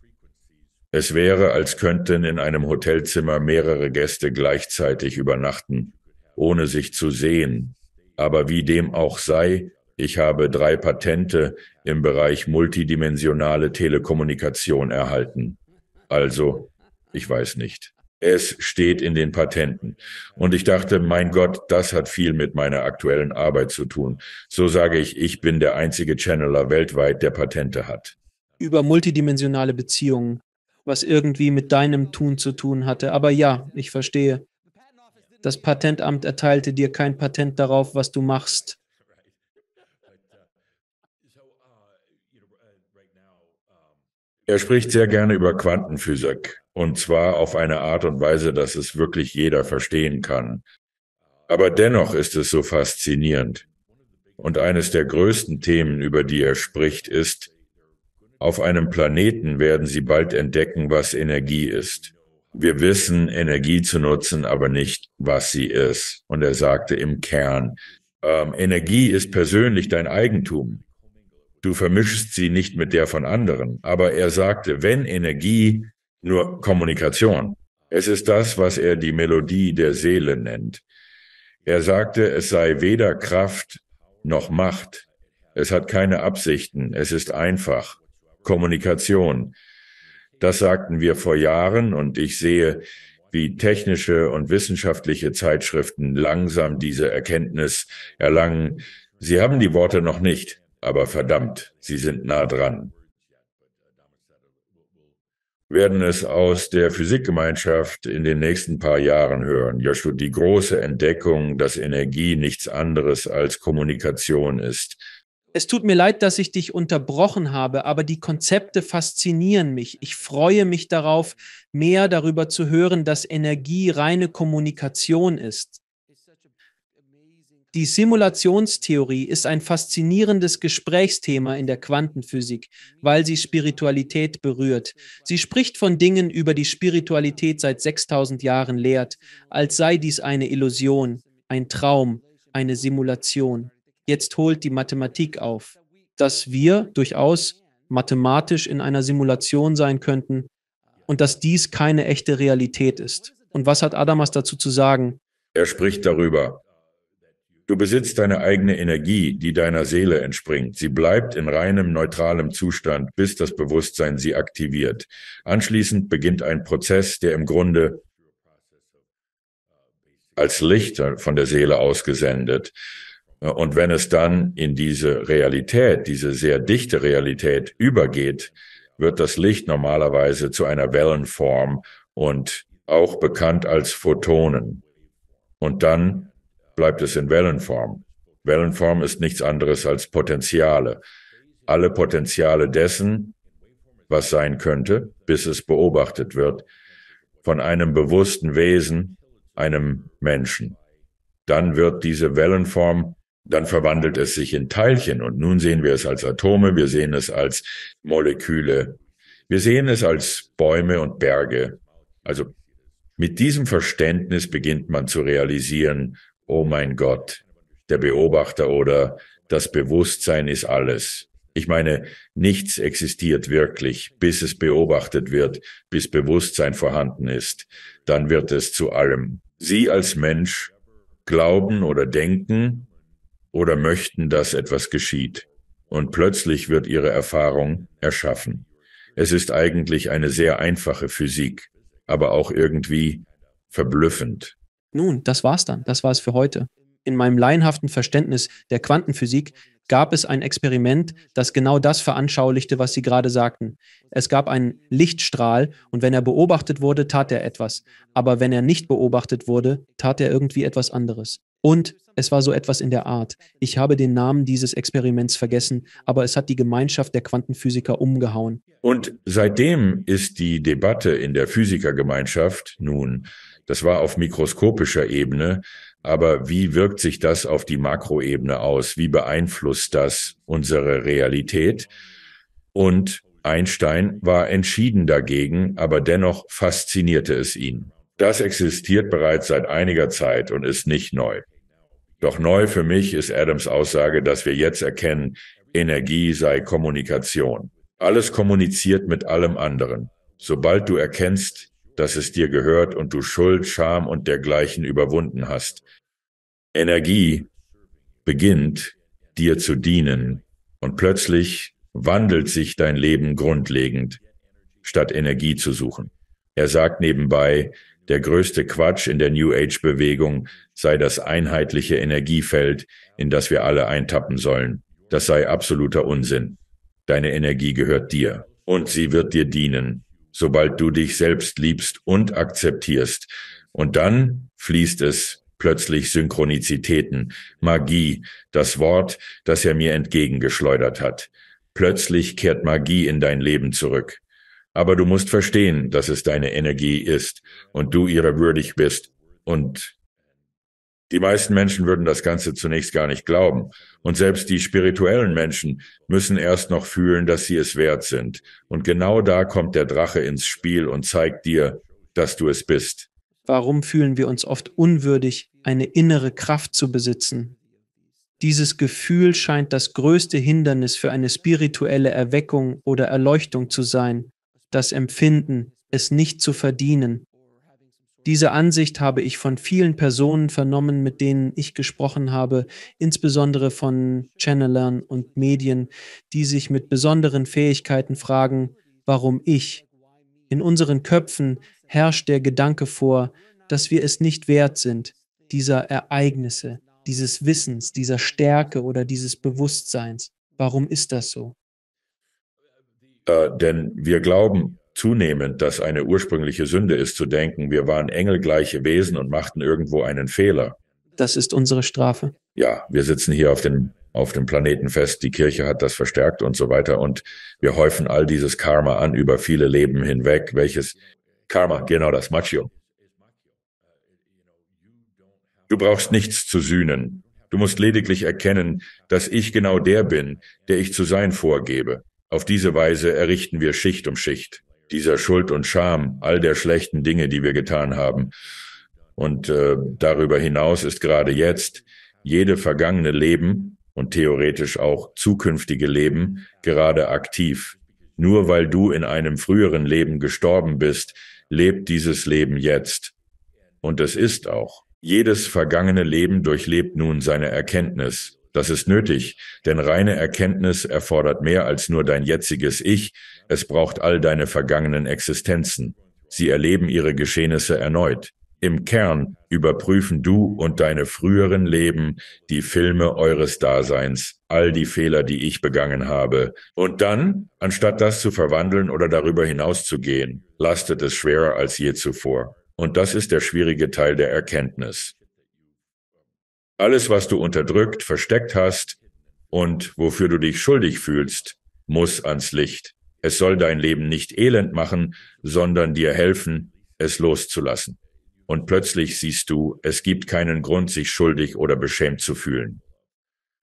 Es wäre, als könnten in einem Hotelzimmer mehrere Gäste gleichzeitig übernachten, ohne sich zu sehen. Aber wie dem auch sei, ich habe 3 Patente im Bereich multidimensionale Telekommunikation erhalten. Also, ich weiß nicht. Es steht in den Patenten. Und ich dachte, mein Gott, das hat viel mit meiner aktuellen Arbeit zu tun. So sage ich bin der einzige Channeler weltweit, der Patente hat.
Über multidimensionale Beziehungen, was irgendwie mit deinem Tun zu tun hatte. Aber ja, ich verstehe. Das Patentamt erteilte dir kein Patent darauf, was du machst.
Er spricht sehr gerne über Quantenphysik. Und zwar auf eine Art und Weise, dass es wirklich jeder verstehen kann. Aber dennoch ist es so faszinierend. Und eines der größten Themen, über die er spricht, ist, auf einem Planeten werden sie bald entdecken, was Energie ist. Wir wissen, Energie zu nutzen, aber nicht, was sie ist. Und er sagte im Kern, Energie ist persönlich dein Eigentum. Du vermischst sie nicht mit der von anderen. Aber er sagte, wenn Energie, nur Kommunikation. Es ist das, was er die Melodie der Seele nennt. Er sagte, es sei weder Kraft noch Macht. Es hat keine Absichten. Es ist einfach. Kommunikation. Das sagten wir vor Jahren und ich sehe, wie technische und wissenschaftliche Zeitschriften langsam diese Erkenntnis erlangen. Sie haben die Worte noch nicht, aber verdammt, sie sind nah dran. Werden es aus der Physikgemeinschaft in den nächsten paar Jahren hören. Joshua, die große Entdeckung, dass Energie nichts anderes als Kommunikation ist.
Es tut mir leid, dass ich dich unterbrochen habe, aber die Konzepte faszinieren mich. Ich freue mich darauf, mehr darüber zu hören, dass Energie reine Kommunikation ist. Die Simulationstheorie ist ein faszinierendes Gesprächsthema in der Quantenphysik, weil sie Spiritualität berührt. Sie spricht von Dingen, über die Spiritualität seit 6000 Jahren lehrt, als sei dies eine Illusion, ein Traum, eine Simulation. Jetzt holt die Mathematik auf, dass wir durchaus mathematisch in einer Simulation sein könnten und dass dies keine echte Realität ist. Und was hat Adamas dazu zu sagen?
Er spricht darüber. Du besitzt deine eigene Energie, die deiner Seele entspringt. Sie bleibt in reinem, neutralem Zustand, bis das Bewusstsein sie aktiviert. Anschließend beginnt ein Prozess, der im Grunde als Licht von der Seele ausgesendet Und wenn es dann in diese Realität, diese sehr dichte Realität übergeht, wird das Licht normalerweise zu einer Wellenform und auch bekannt als Photonen. Und dann bleibt es in Wellenform. Wellenform ist nichts anderes als Potenziale. Alle Potenziale dessen, was sein könnte, bis es beobachtet wird, von einem bewussten Wesen, einem Menschen. Dann wird diese Wellenform, dann verwandelt es sich in Teilchen und nun sehen wir es als Atome, wir sehen es als Moleküle, wir sehen es als Bäume und Berge. Also mit diesem Verständnis beginnt man zu realisieren, oh mein Gott, der Beobachter oder das Bewusstsein ist alles. Ich meine, nichts existiert wirklich, bis es beobachtet wird, bis Bewusstsein vorhanden ist. Dann wird es zu allem. Sie als Mensch glauben oder denken oder möchten, dass etwas geschieht. Und plötzlich wird ihre Erfahrung erschaffen. Es ist eigentlich eine sehr einfache Physik, aber auch irgendwie verblüffend.
Nun, das war's dann. Das war es für heute. In meinem laienhaften Verständnis der Quantenphysik gab es ein Experiment, das genau das veranschaulichte, was Sie gerade sagten. Es gab einen Lichtstrahl und wenn er beobachtet wurde, tat er etwas. Aber wenn er nicht beobachtet wurde, tat er irgendwie etwas anderes. Und es war so etwas in der Art. Ich habe den Namen dieses Experiments vergessen, aber es hat die Gemeinschaft der Quantenphysiker umgehauen.
Und seitdem ist die Debatte in der Physikergemeinschaft nun, das war auf mikroskopischer Ebene, aber wie wirkt sich das auf die Makroebene aus? Wie beeinflusst das unsere Realität? Und Einstein war entschieden dagegen, aber dennoch faszinierte es ihn. Das existiert bereits seit einiger Zeit und ist nicht neu. Doch neu für mich ist Adams Aussage, dass wir jetzt erkennen, Energie sei Kommunikation. Alles kommuniziert mit allem anderen. Sobald du erkennst, dass es dir gehört und du Schuld, Scham und dergleichen überwunden hast. Energie beginnt, dir zu dienen und plötzlich wandelt sich dein Leben grundlegend, statt Energie zu suchen. Er sagt nebenbei, der größte Quatsch in der New Age-Bewegung sei das einheitliche Energiefeld, in das wir alle eintappen sollen. Das sei absoluter Unsinn. Deine Energie gehört dir und sie wird dir dienen, sobald du dich selbst liebst und akzeptierst. Und dann fließt es plötzlich Synchronizitäten, Magie, das Wort, das er mir entgegengeschleudert hat. Plötzlich kehrt Magie in dein Leben zurück. Aber du musst verstehen, dass es deine Energie ist und du ihrer würdig bist. Und die meisten Menschen würden das Ganze zunächst gar nicht glauben. Und selbst die spirituellen Menschen müssen erst noch fühlen, dass sie es wert sind. Und genau da kommt der Drache ins Spiel und zeigt dir, dass du es bist.
Warum fühlen wir uns oft unwürdig, eine innere Kraft zu besitzen? Dieses Gefühl scheint das größte Hindernis für eine spirituelle Erweckung oder Erleuchtung zu sein. Das Empfinden, es nicht zu verdienen. Diese Ansicht habe ich von vielen Personen vernommen, mit denen ich gesprochen habe, insbesondere von Channelern und Medien, die sich mit besonderen Fähigkeiten fragen, warum ich? In unseren Köpfen herrscht der Gedanke vor, dass wir es nicht wert sind, dieser Ereignisse, dieses Wissens, dieser Stärke oder dieses Bewusstseins. Warum ist das so?
Denn wir glauben zunehmend, dass eine ursprüngliche Sünde ist, zu denken, wir waren engelgleiche Wesen und machten irgendwo einen Fehler.
Das ist unsere Strafe.
Ja, wir sitzen hier auf dem Planeten fest, die Kirche hat das verstärkt und so weiter und wir häufen all dieses Karma an über viele Leben hinweg, welches Karma, genau das, Machio. Du brauchst nichts zu sühnen. Du musst lediglich erkennen, dass ich genau der bin, der ich zu sein vorgebe. Auf diese Weise errichten wir Schicht um Schicht. Dieser Schuld und Scham, all der schlechten Dinge, die wir getan haben. Und darüber hinaus ist gerade jetzt jede vergangene Leben und theoretisch auch zukünftige Leben gerade aktiv. Nur weil du in einem früheren Leben gestorben bist, lebt dieses Leben jetzt. Und es ist auch. Jedes vergangene Leben durchlebt nun seine Erkenntnis. Das ist nötig, denn reine Erkenntnis erfordert mehr als nur dein jetziges Ich. Es braucht all deine vergangenen Existenzen. Sie erleben ihre Geschehnisse erneut. Im Kern überprüfen du und deine früheren Leben die Filme eures Daseins, all die Fehler, die ich begangen habe. Und dann, anstatt das zu verwandeln oder darüber hinaus zu gehen, lastet es schwerer als je zuvor. Und das ist der schwierige Teil der Erkenntnis. Alles, was du unterdrückt, versteckt hast und wofür du dich schuldig fühlst, muss ans Licht. Es soll dein Leben nicht elend machen, sondern dir helfen, es loszulassen. Und plötzlich siehst du, es gibt keinen Grund, sich schuldig oder beschämt zu fühlen.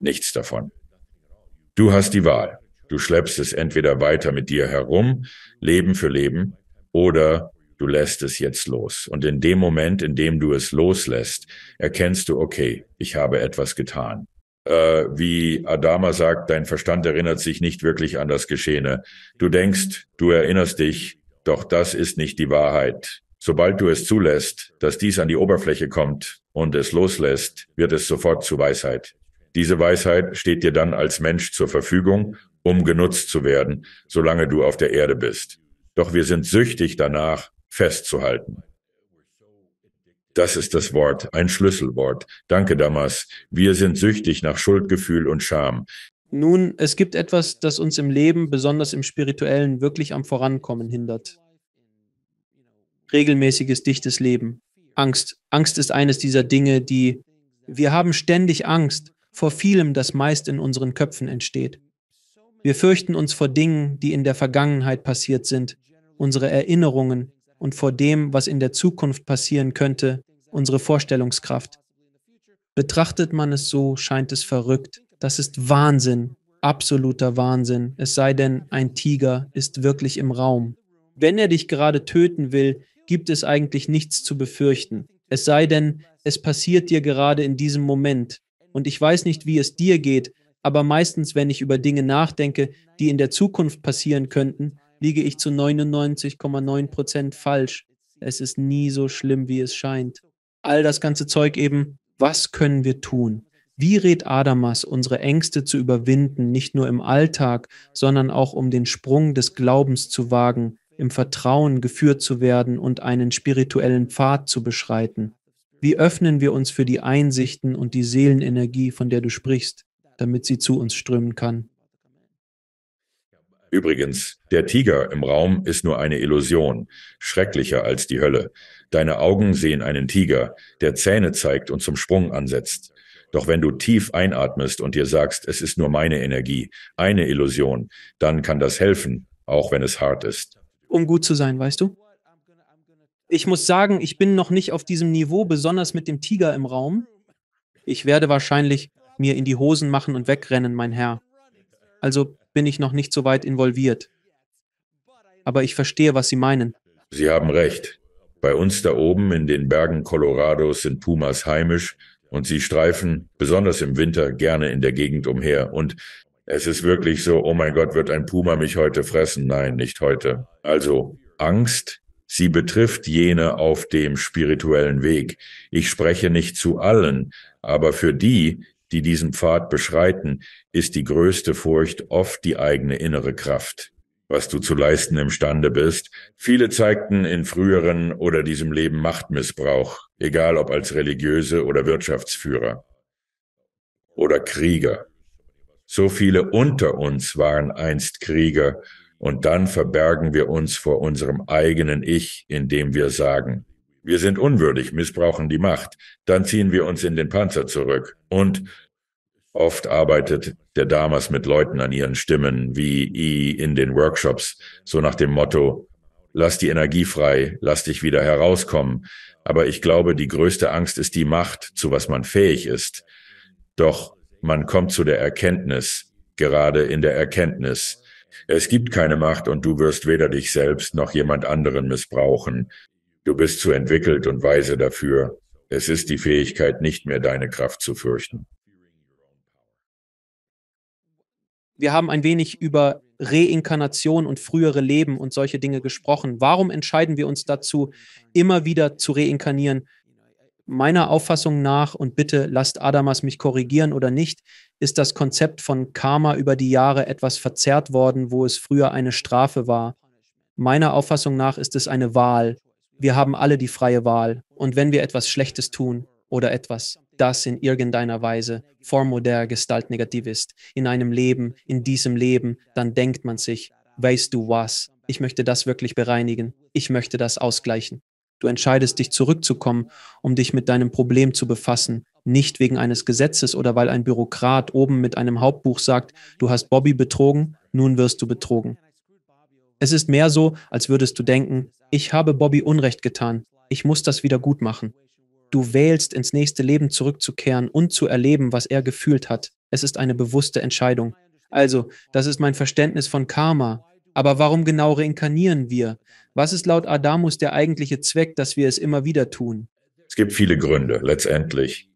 Nichts davon. Du hast die Wahl. Du schleppst es entweder weiter mit dir herum, Leben für Leben, oder du lässt es jetzt los. Und in dem Moment, in dem du es loslässt, erkennst du, okay, ich habe etwas getan. Wie Adama sagt, dein Verstand erinnert sich nicht wirklich an das Geschehene. Du denkst, du erinnerst dich, doch das ist nicht die Wahrheit. Sobald du es zulässt, dass dies an die Oberfläche kommt und es loslässt, wird es sofort zu Weisheit. Diese Weisheit steht dir dann als Mensch zur Verfügung, um genutzt zu werden, solange du auf der Erde bist. Doch wir sind süchtig danach, festzuhalten. Das ist das Wort, ein Schlüsselwort. Danke, Damas. Wir sind süchtig nach Schuldgefühl und Scham.
Nun, es gibt etwas, das uns im Leben, besonders im Spirituellen, wirklich am Vorankommen hindert. Regelmäßiges, dichtes Leben. Angst. Angst ist eines dieser Dinge, wir haben ständig Angst vor vielem, das meist in unseren Köpfen entsteht. Wir fürchten uns vor Dingen, die in der Vergangenheit passiert sind, unsere Erinnerungen und vor dem, was in der Zukunft passieren könnte, unsere Vorstellungskraft. Betrachtet man es so, scheint es verrückt. Das ist Wahnsinn, absoluter Wahnsinn, es sei denn, ein Tiger ist wirklich im Raum. Wenn er dich gerade töten will, gibt es eigentlich nichts zu befürchten. Es sei denn, es passiert dir gerade in diesem Moment. Und ich weiß nicht, wie es dir geht, aber meistens, wenn ich über Dinge nachdenke, die in der Zukunft passieren könnten, liege ich zu 99,9% falsch. Es ist nie so schlimm, wie es scheint. All das ganze Zeug eben, was können wir tun? Wie rät Adamas, unsere Ängste zu überwinden, nicht nur im Alltag, sondern auch um den Sprung des Glaubens zu wagen, im Vertrauen geführt zu werden und einen spirituellen Pfad zu beschreiten? Wie öffnen wir uns für die Einsichten und die Seelenenergie, von der du sprichst, damit sie zu uns strömen kann?
Übrigens, der Tiger im Raum ist nur eine Illusion, schrecklicher als die Hölle. Deine Augen sehen einen Tiger, der Zähne zeigt und zum Sprung ansetzt. Doch wenn du tief einatmest und dir sagst, es ist nur meine Energie, eine Illusion, dann kann das helfen, auch wenn es hart ist.
Um gut zu sein, weißt du? Ich muss sagen, ich bin noch nicht auf diesem Niveau, besonders mit dem Tiger im Raum. Ich werde wahrscheinlich mir in die Hosen machen und wegrennen, mein Herr. Also bin ich noch nicht so weit involviert. Aber ich verstehe, was Sie meinen.
Sie haben recht. Bei uns da oben in den Bergen Colorados sind Pumas heimisch und sie streifen, besonders im Winter, gerne in der Gegend umher. Und es ist wirklich so, oh mein Gott, wird ein Puma mich heute fressen? Nein, nicht heute. Also Angst, sie betrifft jene auf dem spirituellen Weg. Ich spreche nicht zu allen, aber für die, die diesen Pfad beschreiten, ist die größte Furcht oft die eigene innere Kraft, was du zu leisten imstande bist. Viele zeigten in früheren oder diesem Leben Machtmissbrauch, egal ob als religiöse oder Wirtschaftsführer oder Krieger. So viele unter uns waren einst Krieger, und dann verbergen wir uns vor unserem eigenen Ich, indem wir sagen, wir sind unwürdig, missbrauchen die Macht. Dann ziehen wir uns in den Panzer zurück. Und oft arbeitet der Damas mit Leuten an ihren Stimmen, wie in den Workshops, so nach dem Motto, lass die Energie frei, lass dich wieder herauskommen. Aber ich glaube, die größte Angst ist die Macht, zu was man fähig ist. Doch man kommt zu der Erkenntnis, gerade in der Erkenntnis, es gibt keine Macht und du wirst weder dich selbst noch jemand anderen missbrauchen. Du bist zu entwickelt und weise dafür. Es ist die Fähigkeit, nicht mehr deine Kraft zu fürchten.
Wir haben ein wenig über Reinkarnation und frühere Leben und solche Dinge gesprochen. Warum entscheiden wir uns dazu, immer wieder zu reinkarnieren? Meiner Auffassung nach, und bitte lasst Adamas mich korrigieren oder nicht, ist das Konzept von Karma über die Jahre etwas verzerrt worden, wo es früher eine Strafe war. Meiner Auffassung nach ist es eine Wahl. Wir haben alle die freie Wahl. Und wenn wir etwas Schlechtes tun oder etwas, das in irgendeiner Weise Form oder Gestalt negativ ist, in einem Leben, in diesem Leben, dann denkt man sich, weißt du was, ich möchte das wirklich bereinigen, ich möchte das ausgleichen. Du entscheidest dich zurückzukommen, um dich mit deinem Problem zu befassen, nicht wegen eines Gesetzes oder weil ein Bürokrat oben mit einem Hauptbuch sagt, du hast Bobby betrogen, nun wirst du betrogen. Es ist mehr so, als würdest du denken, ich habe Bobby Unrecht getan, ich muss das wieder gut machen. Du wählst, ins nächste Leben zurückzukehren und zu erleben, was er gefühlt hat. Es ist eine bewusste Entscheidung. Also, das ist mein Verständnis von Karma. Aber warum genau reinkarnieren wir? Was ist laut Adamus der eigentliche Zweck, dass wir es immer wieder tun?
Es gibt viele Gründe, letztendlich.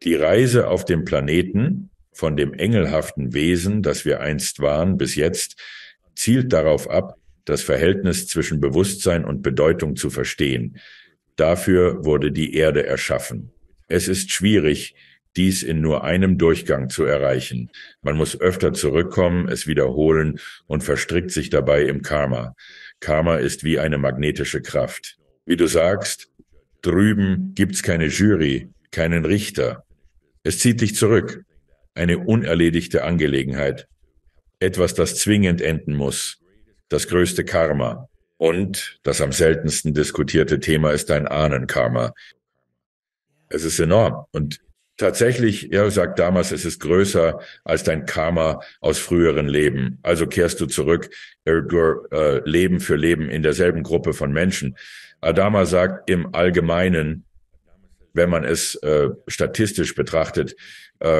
Die Reise auf dem Planeten von dem engelhaften Wesen, das wir einst waren, bis jetzt, zielt darauf ab, das Verhältnis zwischen Bewusstsein und Bedeutung zu verstehen. Dafür wurde die Erde erschaffen. Es ist schwierig, dies in nur einem Durchgang zu erreichen. Man muss öfter zurückkommen, es wiederholen und verstrickt sich dabei im Karma. Karma ist wie eine magnetische Kraft. Wie du sagst, drüben gibt's keine Jury, keinen Richter. Es zieht dich zurück. Eine unerledigte Angelegenheit. Etwas, das zwingend enden muss. Das größte Karma. Und das am seltensten diskutierte Thema ist dein Ahnenkarma. Es ist enorm. Und tatsächlich, er sagt damals, es ist größer als dein Karma aus früheren Leben. Also kehrst du zurück, Leben für Leben in derselben Gruppe von Menschen. Adama sagt im Allgemeinen, wenn man es statistisch betrachtet,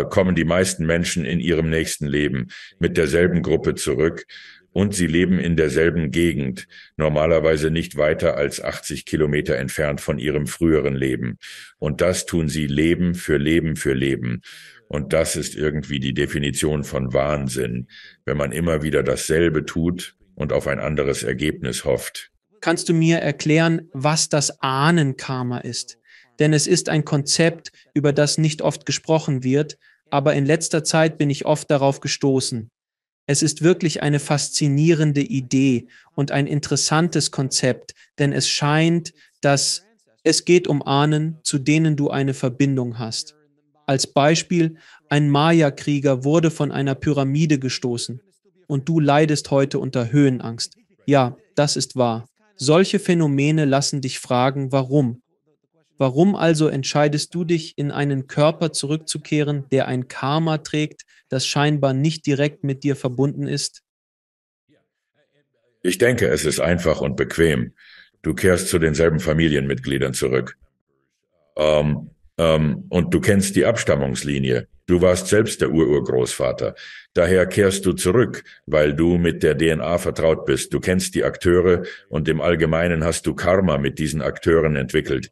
kommen die meisten Menschen in ihrem nächsten Leben mit derselben Gruppe zurück und sie leben in derselben Gegend, normalerweise nicht weiter als 80 Kilometer entfernt von ihrem früheren Leben. Und das tun sie Leben für Leben für Leben. Und das ist irgendwie die Definition von Wahnsinn, wenn man immer wieder dasselbe tut und auf ein anderes Ergebnis hofft.
Kannst du mir erklären, was das Ahnenkarma ist? Denn es ist ein Konzept, über das nicht oft gesprochen wird, aber in letzter Zeit bin ich oft darauf gestoßen. Es ist wirklich eine faszinierende Idee und ein interessantes Konzept, denn es scheint, dass es geht um Ahnen, zu denen du eine Verbindung hast. Als Beispiel, ein Maya-Krieger wurde von einer Pyramide gestoßen und du leidest heute unter Höhenangst. Ja, das ist wahr. Solche Phänomene lassen dich fragen, warum? Warum also entscheidest du dich, in einen Körper zurückzukehren, der ein Karma trägt, das scheinbar nicht direkt mit dir verbunden ist?
Ich denke, es ist einfach und bequem. Du kehrst zu denselben Familienmitgliedern zurück. Und du kennst die Abstammungslinie. Du warst selbst der Urgroßvater. Daher kehrst du zurück, weil du mit der DNA vertraut bist. Du kennst die Akteure und im Allgemeinen hast du Karma mit diesen Akteuren entwickelt.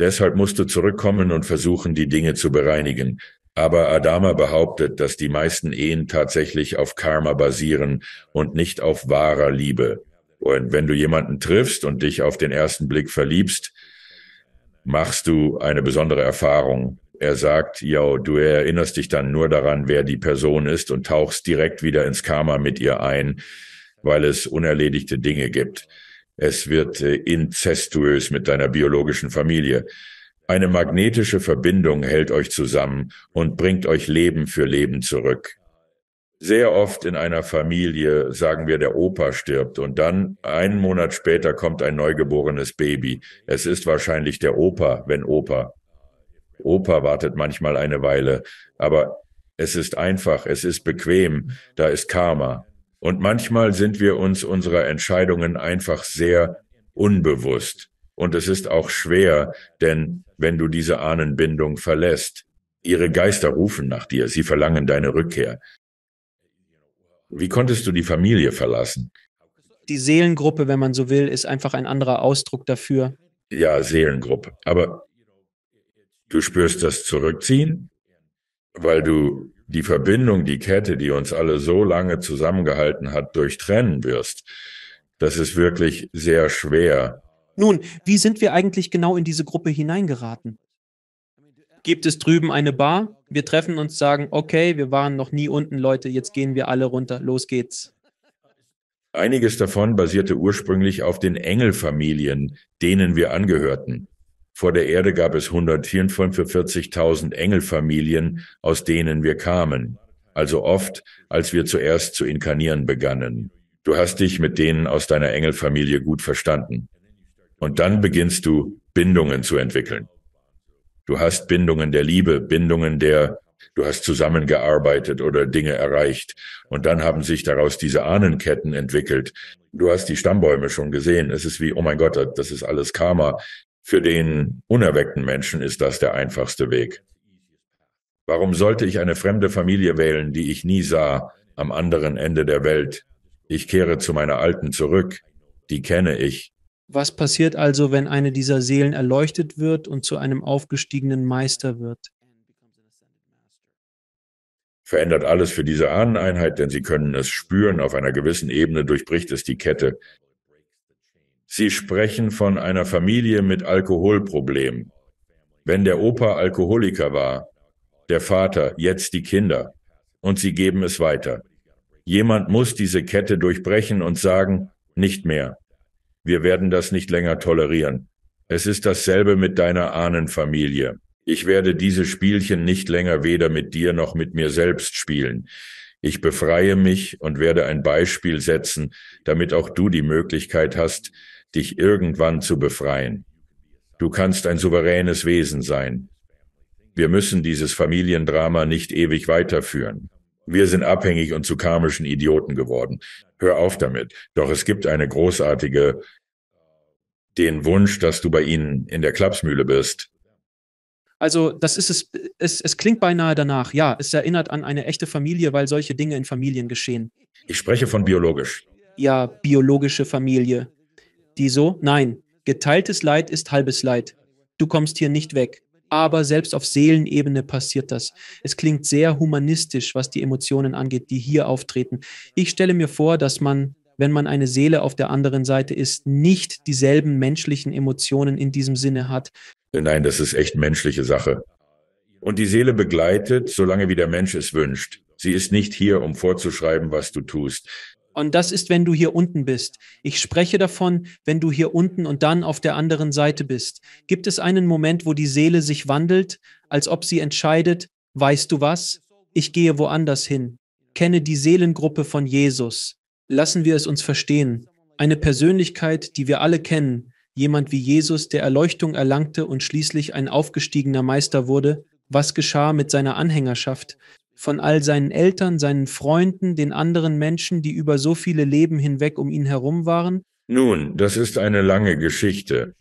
Deshalb musst du zurückkommen und versuchen, die Dinge zu bereinigen. Aber Adama behauptet, dass die meisten Ehen tatsächlich auf Karma basieren und nicht auf wahrer Liebe. Und wenn du jemanden triffst und dich auf den ersten Blick verliebst, machst du eine besondere Erfahrung. Er sagt, ja, du erinnerst dich dann nur daran, wer die Person ist und tauchst direkt wieder ins Karma mit ihr ein, weil es unerledigte Dinge gibt. Es wird inzestuös mit deiner biologischen Familie. Eine magnetische Verbindung hält euch zusammen und bringt euch Leben für Leben zurück. Sehr oft in einer Familie, sagen wir, der Opa stirbt und dann einen Monat später kommt ein neugeborenes Baby. Es ist wahrscheinlich der Opa, wenn Opa. Opa wartet manchmal eine Weile, aber es ist einfach, es ist bequem, da ist Karma. Und manchmal sind wir uns unserer Entscheidungen einfach sehr unbewusst. Und es ist auch schwer, denn wenn du diese Ahnenbindung verlässt, ihre Geister rufen nach dir, sie verlangen deine Rückkehr. Wie konntest du die Familie verlassen?
Die Seelengruppe, wenn man so will, ist einfach ein anderer Ausdruck dafür.
Ja, Seelengruppe. Aber du spürst das Zurückziehen, weil du die Verbindung, die Kette, die uns alle so lange zusammengehalten hat, durchtrennen wirst. Das ist wirklich sehr schwer.
Nun, wie sind wir eigentlich genau in diese Gruppe hineingeraten? Gibt es drüben eine Bar? Wir treffen uns, sagen, okay, wir waren noch nie unten, Leute, jetzt gehen wir alle runter, los geht's.
Einiges davon basierte ursprünglich auf den Engelfamilien, denen wir angehörten. Vor der Erde gab es 144.000 Engelfamilien, aus denen wir kamen. Also oft, als wir zuerst zu inkarnieren begannen. Du hast dich mit denen aus deiner Engelfamilie gut verstanden. Und dann beginnst du, Bindungen zu entwickeln. Du hast Bindungen der Liebe, du hast zusammengearbeitet oder Dinge erreicht. Und dann haben sich daraus diese Ahnenketten entwickelt. Du hast die Stammbäume schon gesehen. Es ist wie, oh mein Gott, das ist alles Karma. Für den unerweckten Menschen ist das der einfachste Weg. Warum sollte ich eine fremde Familie wählen, die ich nie sah, am anderen Ende der Welt? Ich kehre zu meiner Alten zurück. Die kenne ich.
Was passiert also, wenn eine dieser Seelen erleuchtet wird und zu einem aufgestiegenen Meister wird?
Verändert alles für diese Ahneneinheit, denn sie können es spüren, auf einer gewissen Ebene durchbricht es die Kette. Sie sprechen von einer Familie mit Alkoholproblem. Wenn der Opa Alkoholiker war, der Vater, jetzt die Kinder, und sie geben es weiter. Jemand muss diese Kette durchbrechen und sagen, nicht mehr. Wir werden das nicht länger tolerieren. Es ist dasselbe mit deiner Ahnenfamilie. Ich werde diese Spielchen nicht länger weder mit dir noch mit mir selbst spielen. Ich befreie mich und werde ein Beispiel setzen, damit auch du die Möglichkeit hast, dich irgendwann zu befreien. Du kannst ein souveränes Wesen sein. Wir müssen dieses Familiendrama nicht ewig weiterführen. Wir sind abhängig und zu karmischen Idioten geworden. Hör auf damit. Doch es gibt den Wunsch, dass du bei ihnen in der Klapsmühle bist.
Also, das ist es klingt beinahe danach. Ja, es erinnert an eine echte Familie, weil solche Dinge in Familien geschehen.
Ich spreche von biologisch.
Ja, biologische Familie. Die so? Nein. Geteiltes Leid ist halbes Leid. Du kommst hier nicht weg. Aber selbst auf Seelenebene passiert das. Es klingt sehr humanistisch, was die Emotionen angeht, die hier auftreten. Ich stelle mir vor, dass man, wenn man eine Seele auf der anderen Seite ist, nicht dieselben menschlichen Emotionen in diesem Sinne hat.
Nein, das ist echt menschliche Sache. Und die Seele begleitet, solange wie der Mensch es wünscht. Sie ist nicht hier, um vorzuschreiben, was du tust.
Und das ist, wenn du hier unten bist. Ich spreche davon, wenn du hier unten und dann auf der anderen Seite bist. Gibt es einen Moment, wo die Seele sich wandelt, als ob sie entscheidet, weißt du was? Ich gehe woanders hin. Kenne die Seelengruppe von Jesus. Lassen wir es uns verstehen. Eine Persönlichkeit, die wir alle kennen. Jemand wie Jesus, der Erleuchtung erlangte und schließlich ein aufgestiegener Meister wurde. Was geschah mit seiner Anhängerschaft? Von all seinen Eltern, seinen Freunden, den anderen Menschen, die über so viele Leben hinweg um ihn herum waren?
Nun, das ist eine lange Geschichte.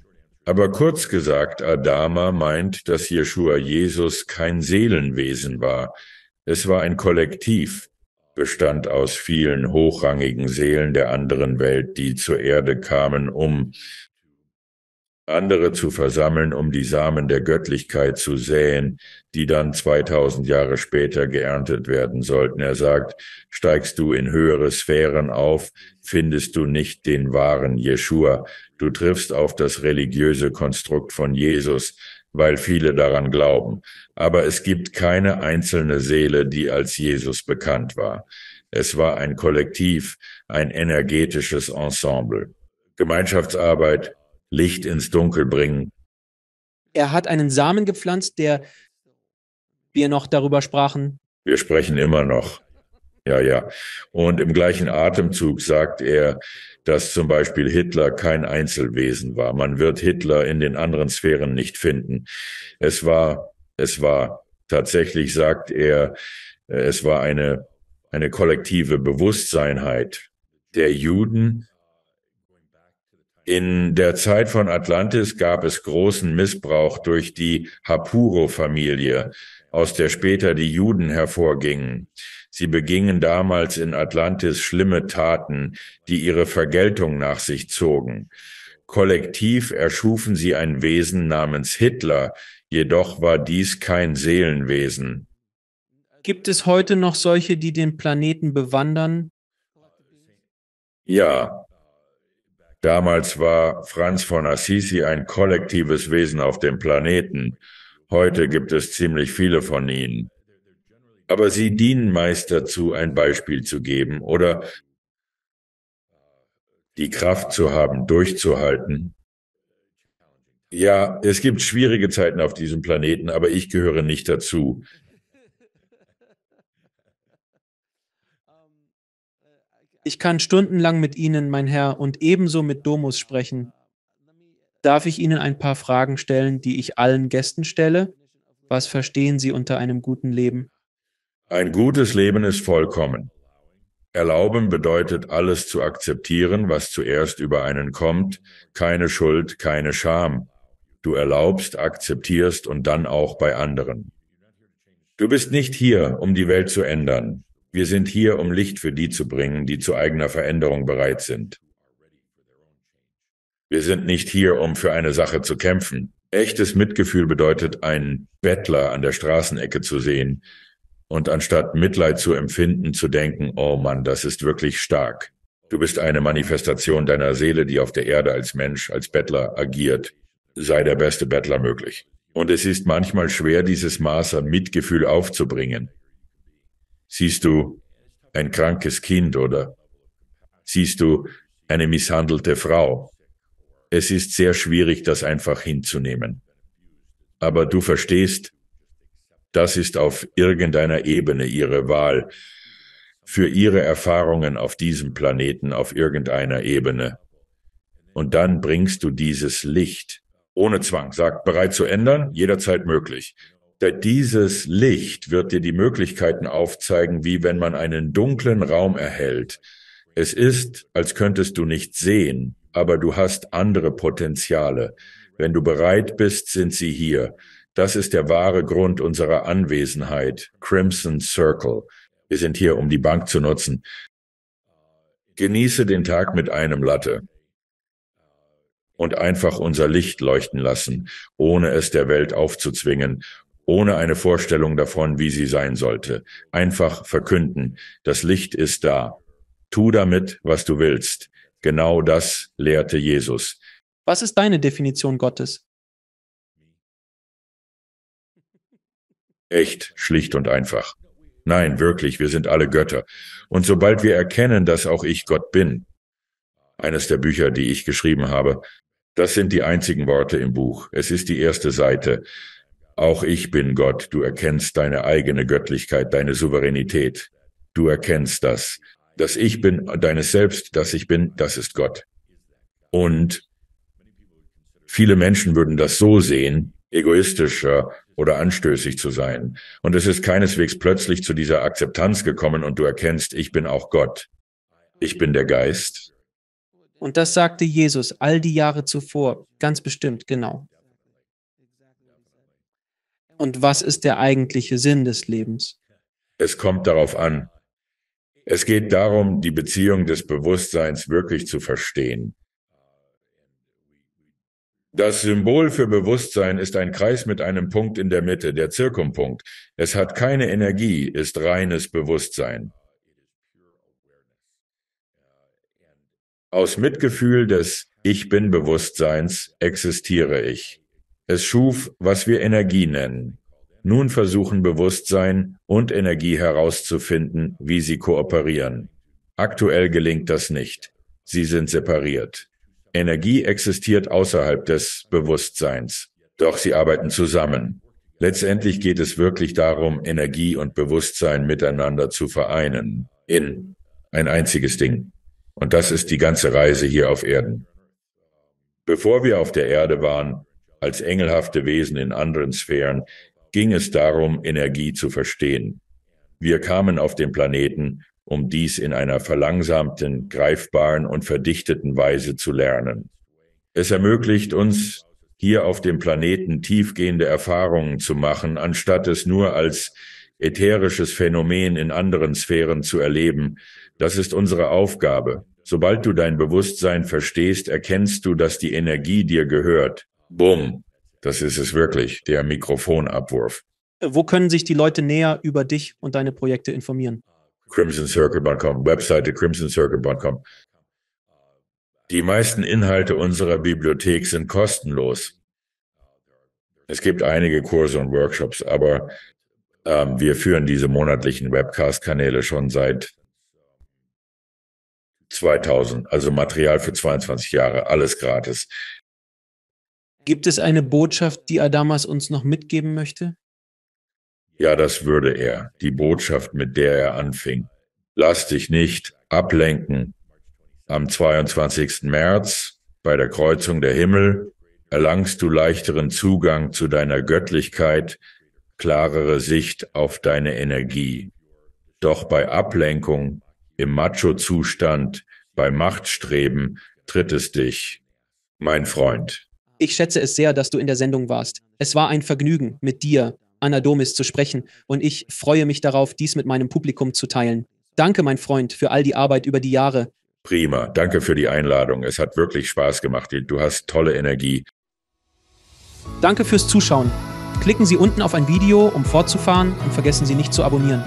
Aber kurz gesagt, Adama meint, dass Jeschua Jesus kein Seelenwesen war. Es war ein Kollektiv, bestand aus vielen hochrangigen Seelen der anderen Welt, die zur Erde kamen, um andere zu versammeln, um die Samen der Göttlichkeit zu säen, die dann 2000 Jahre später geerntet werden sollten. Er sagt, steigst du in höhere Sphären auf, findest du nicht den wahren Jeschua. Du triffst auf das religiöse Konstrukt von Jesus, weil viele daran glauben. Aber es gibt keine einzelne Seele, die als Jesus bekannt war. Es war ein Kollektiv, ein energetisches Ensemble. Gemeinschaftsarbeit, Licht ins Dunkel bringen.
Er hat einen Samen gepflanzt, der wir noch darüber sprachen.
Wir sprechen immer noch. Ja. Und im gleichen Atemzug sagt er, dass zum Beispiel Hitler kein Einzelwesen war. Man wird Hitler in den anderen Sphären nicht finden. Es war tatsächlich, sagt er, es war eine kollektive Bewusstseinheit der Juden. In der Zeit von Atlantis gab es großen Missbrauch durch die Hapuro-Familie, aus der später die Juden hervorgingen. Sie begingen damals in Atlantis schlimme Taten, die ihre Vergeltung nach sich zogen. Kollektiv erschufen sie ein Wesen namens Hitler, jedoch war dies kein Seelenwesen.
Gibt es heute noch solche, die den Planeten bewandern?
Ja. Damals war Franz von Assisi ein kollektives Wesen auf dem Planeten. Heute gibt es ziemlich viele von ihnen. Aber sie dienen meist dazu, ein Beispiel zu geben oder die Kraft zu haben, durchzuhalten. Ja, es gibt schwierige Zeiten auf diesem Planeten, aber ich gehöre nicht dazu.
Ich kann stundenlang mit Ihnen, mein Herr, und ebenso mit Domus sprechen. Darf ich Ihnen ein paar Fragen stellen, die ich allen Gästen stelle? Was verstehen Sie unter einem guten Leben?
Ein gutes Leben ist vollkommen. Erlauben bedeutet, alles zu akzeptieren, was zuerst über einen kommt, keine Schuld, keine Scham. Du erlaubst, akzeptierst und dann auch bei anderen. Du bist nicht hier, um die Welt zu ändern. Wir sind hier, um Licht für die zu bringen, die zu eigener Veränderung bereit sind. Wir sind nicht hier, um für eine Sache zu kämpfen. Echtes Mitgefühl bedeutet, einen Bettler an der Straßenecke zu sehen und anstatt Mitleid zu empfinden, zu denken, oh Mann, das ist wirklich stark. Du bist eine Manifestation deiner Seele, die auf der Erde als Mensch, als Bettler agiert. Sei der beste Bettler möglich. Und es ist manchmal schwer, dieses Maß an Mitgefühl aufzubringen. Siehst du ein krankes Kind oder siehst du eine misshandelte Frau? Es ist sehr schwierig, das einfach hinzunehmen. Aber du verstehst, das ist auf irgendeiner Ebene ihre Wahl für ihre Erfahrungen auf diesem Planeten auf irgendeiner Ebene. Und dann bringst du dieses Licht ohne Zwang, sagt bereit zu ändern, jederzeit möglich. Dieses Licht wird dir die Möglichkeiten aufzeigen, wie wenn man einen dunklen Raum erhält. Es ist, als könntest du nicht sehen, aber du hast andere Potenziale. Wenn du bereit bist, sind sie hier. Das ist der wahre Grund unserer Anwesenheit. Crimson Circle. Wir sind hier, um die Bank zu nutzen. Genieße den Tag mit einem Latte und einfach unser Licht leuchten lassen, ohne es der Welt aufzuzwingen, ohne eine Vorstellung davon, wie sie sein sollte. Einfach verkünden, das Licht ist da. Tu damit, was du willst. Genau das lehrte Jesus.
Was ist deine Definition Gottes?
Echt, schlicht und einfach. Nein, wirklich, wir sind alle Götter. Und sobald wir erkennen, dass auch ich Gott bin, eines der Bücher, die ich geschrieben habe, das sind die einzigen Worte im Buch. Es ist die erste Seite. Auch ich bin Gott. Du erkennst deine eigene Göttlichkeit, deine Souveränität. Du erkennst das. Das Ich bin, deines Selbst, das ich bin, das ist Gott. Und viele Menschen würden das so sehen, egoistischer oder anstößig zu sein. Und es ist keineswegs plötzlich zu dieser Akzeptanz gekommen und du erkennst, ich bin auch Gott. Ich bin der Geist.
Und das sagte Jesus all die Jahre zuvor, ganz bestimmt, genau. Und was ist der eigentliche Sinn des Lebens?
Es kommt darauf an. Es geht darum, die Beziehung des Bewusstseins wirklich zu verstehen. Das Symbol für Bewusstsein ist ein Kreis mit einem Punkt in der Mitte, der Zirkumpunkt. Es hat keine Energie, ist reines Bewusstsein. Aus Mitgefühl des Ich bin Bewusstseins existiere ich. Es schuf, was wir Energie nennen. Nun versuchen Bewusstsein und Energie herauszufinden, wie sie kooperieren. Aktuell gelingt das nicht. Sie sind separiert. Energie existiert außerhalb des Bewusstseins, doch sie arbeiten zusammen. Letztendlich geht es wirklich darum, Energie und Bewusstsein miteinander zu vereinen, in ein einziges Ding. Und das ist die ganze Reise hier auf Erden. Bevor wir auf der Erde waren, als engelhafte Wesen in anderen Sphären, ging es darum, Energie zu verstehen. Wir kamen auf den Planeten, um dies in einer verlangsamten, greifbaren und verdichteten Weise zu lernen. Es ermöglicht uns, hier auf dem Planeten tiefgehende Erfahrungen zu machen, anstatt es nur als ätherisches Phänomen in anderen Sphären zu erleben. Das ist unsere Aufgabe. Sobald du dein Bewusstsein verstehst, erkennst du, dass die Energie dir gehört. Bumm. Das ist es wirklich, der Mikrofonabwurf.
Wo können sich die Leute näher über dich und deine Projekte informieren?
crimsoncircle.com, Webseite crimsoncircle.com. Die meisten Inhalte unserer Bibliothek sind kostenlos. Es gibt einige Kurse und Workshops, aber wir führen diese monatlichen Webcast-Kanäle schon seit 2000, also Material für 22 Jahre, alles gratis.
Gibt es eine Botschaft, die Adamas uns noch mitgeben möchte?
Ja, das würde er, die Botschaft, mit der er anfing. Lass dich nicht ablenken. Am 22. März, bei der Kreuzung der Himmel, erlangst du leichteren Zugang zu deiner Göttlichkeit, klarere Sicht auf deine Energie. Doch bei Ablenkung, im Macho-Zustand, bei Machtstreben tritt es dich, mein Freund.
Ich schätze es sehr, dass du in der Sendung warst. Es war ein Vergnügen, mit dir, Anadomis, zu sprechen, und ich freue mich darauf, dies mit meinem Publikum zu teilen. Danke, mein Freund, für all die Arbeit über die Jahre.
Prima, danke für die Einladung. Es hat wirklich Spaß gemacht. Du hast tolle Energie.
Danke fürs Zuschauen. Klicken Sie unten auf ein Video, um fortzufahren, und vergessen Sie nicht zu abonnieren.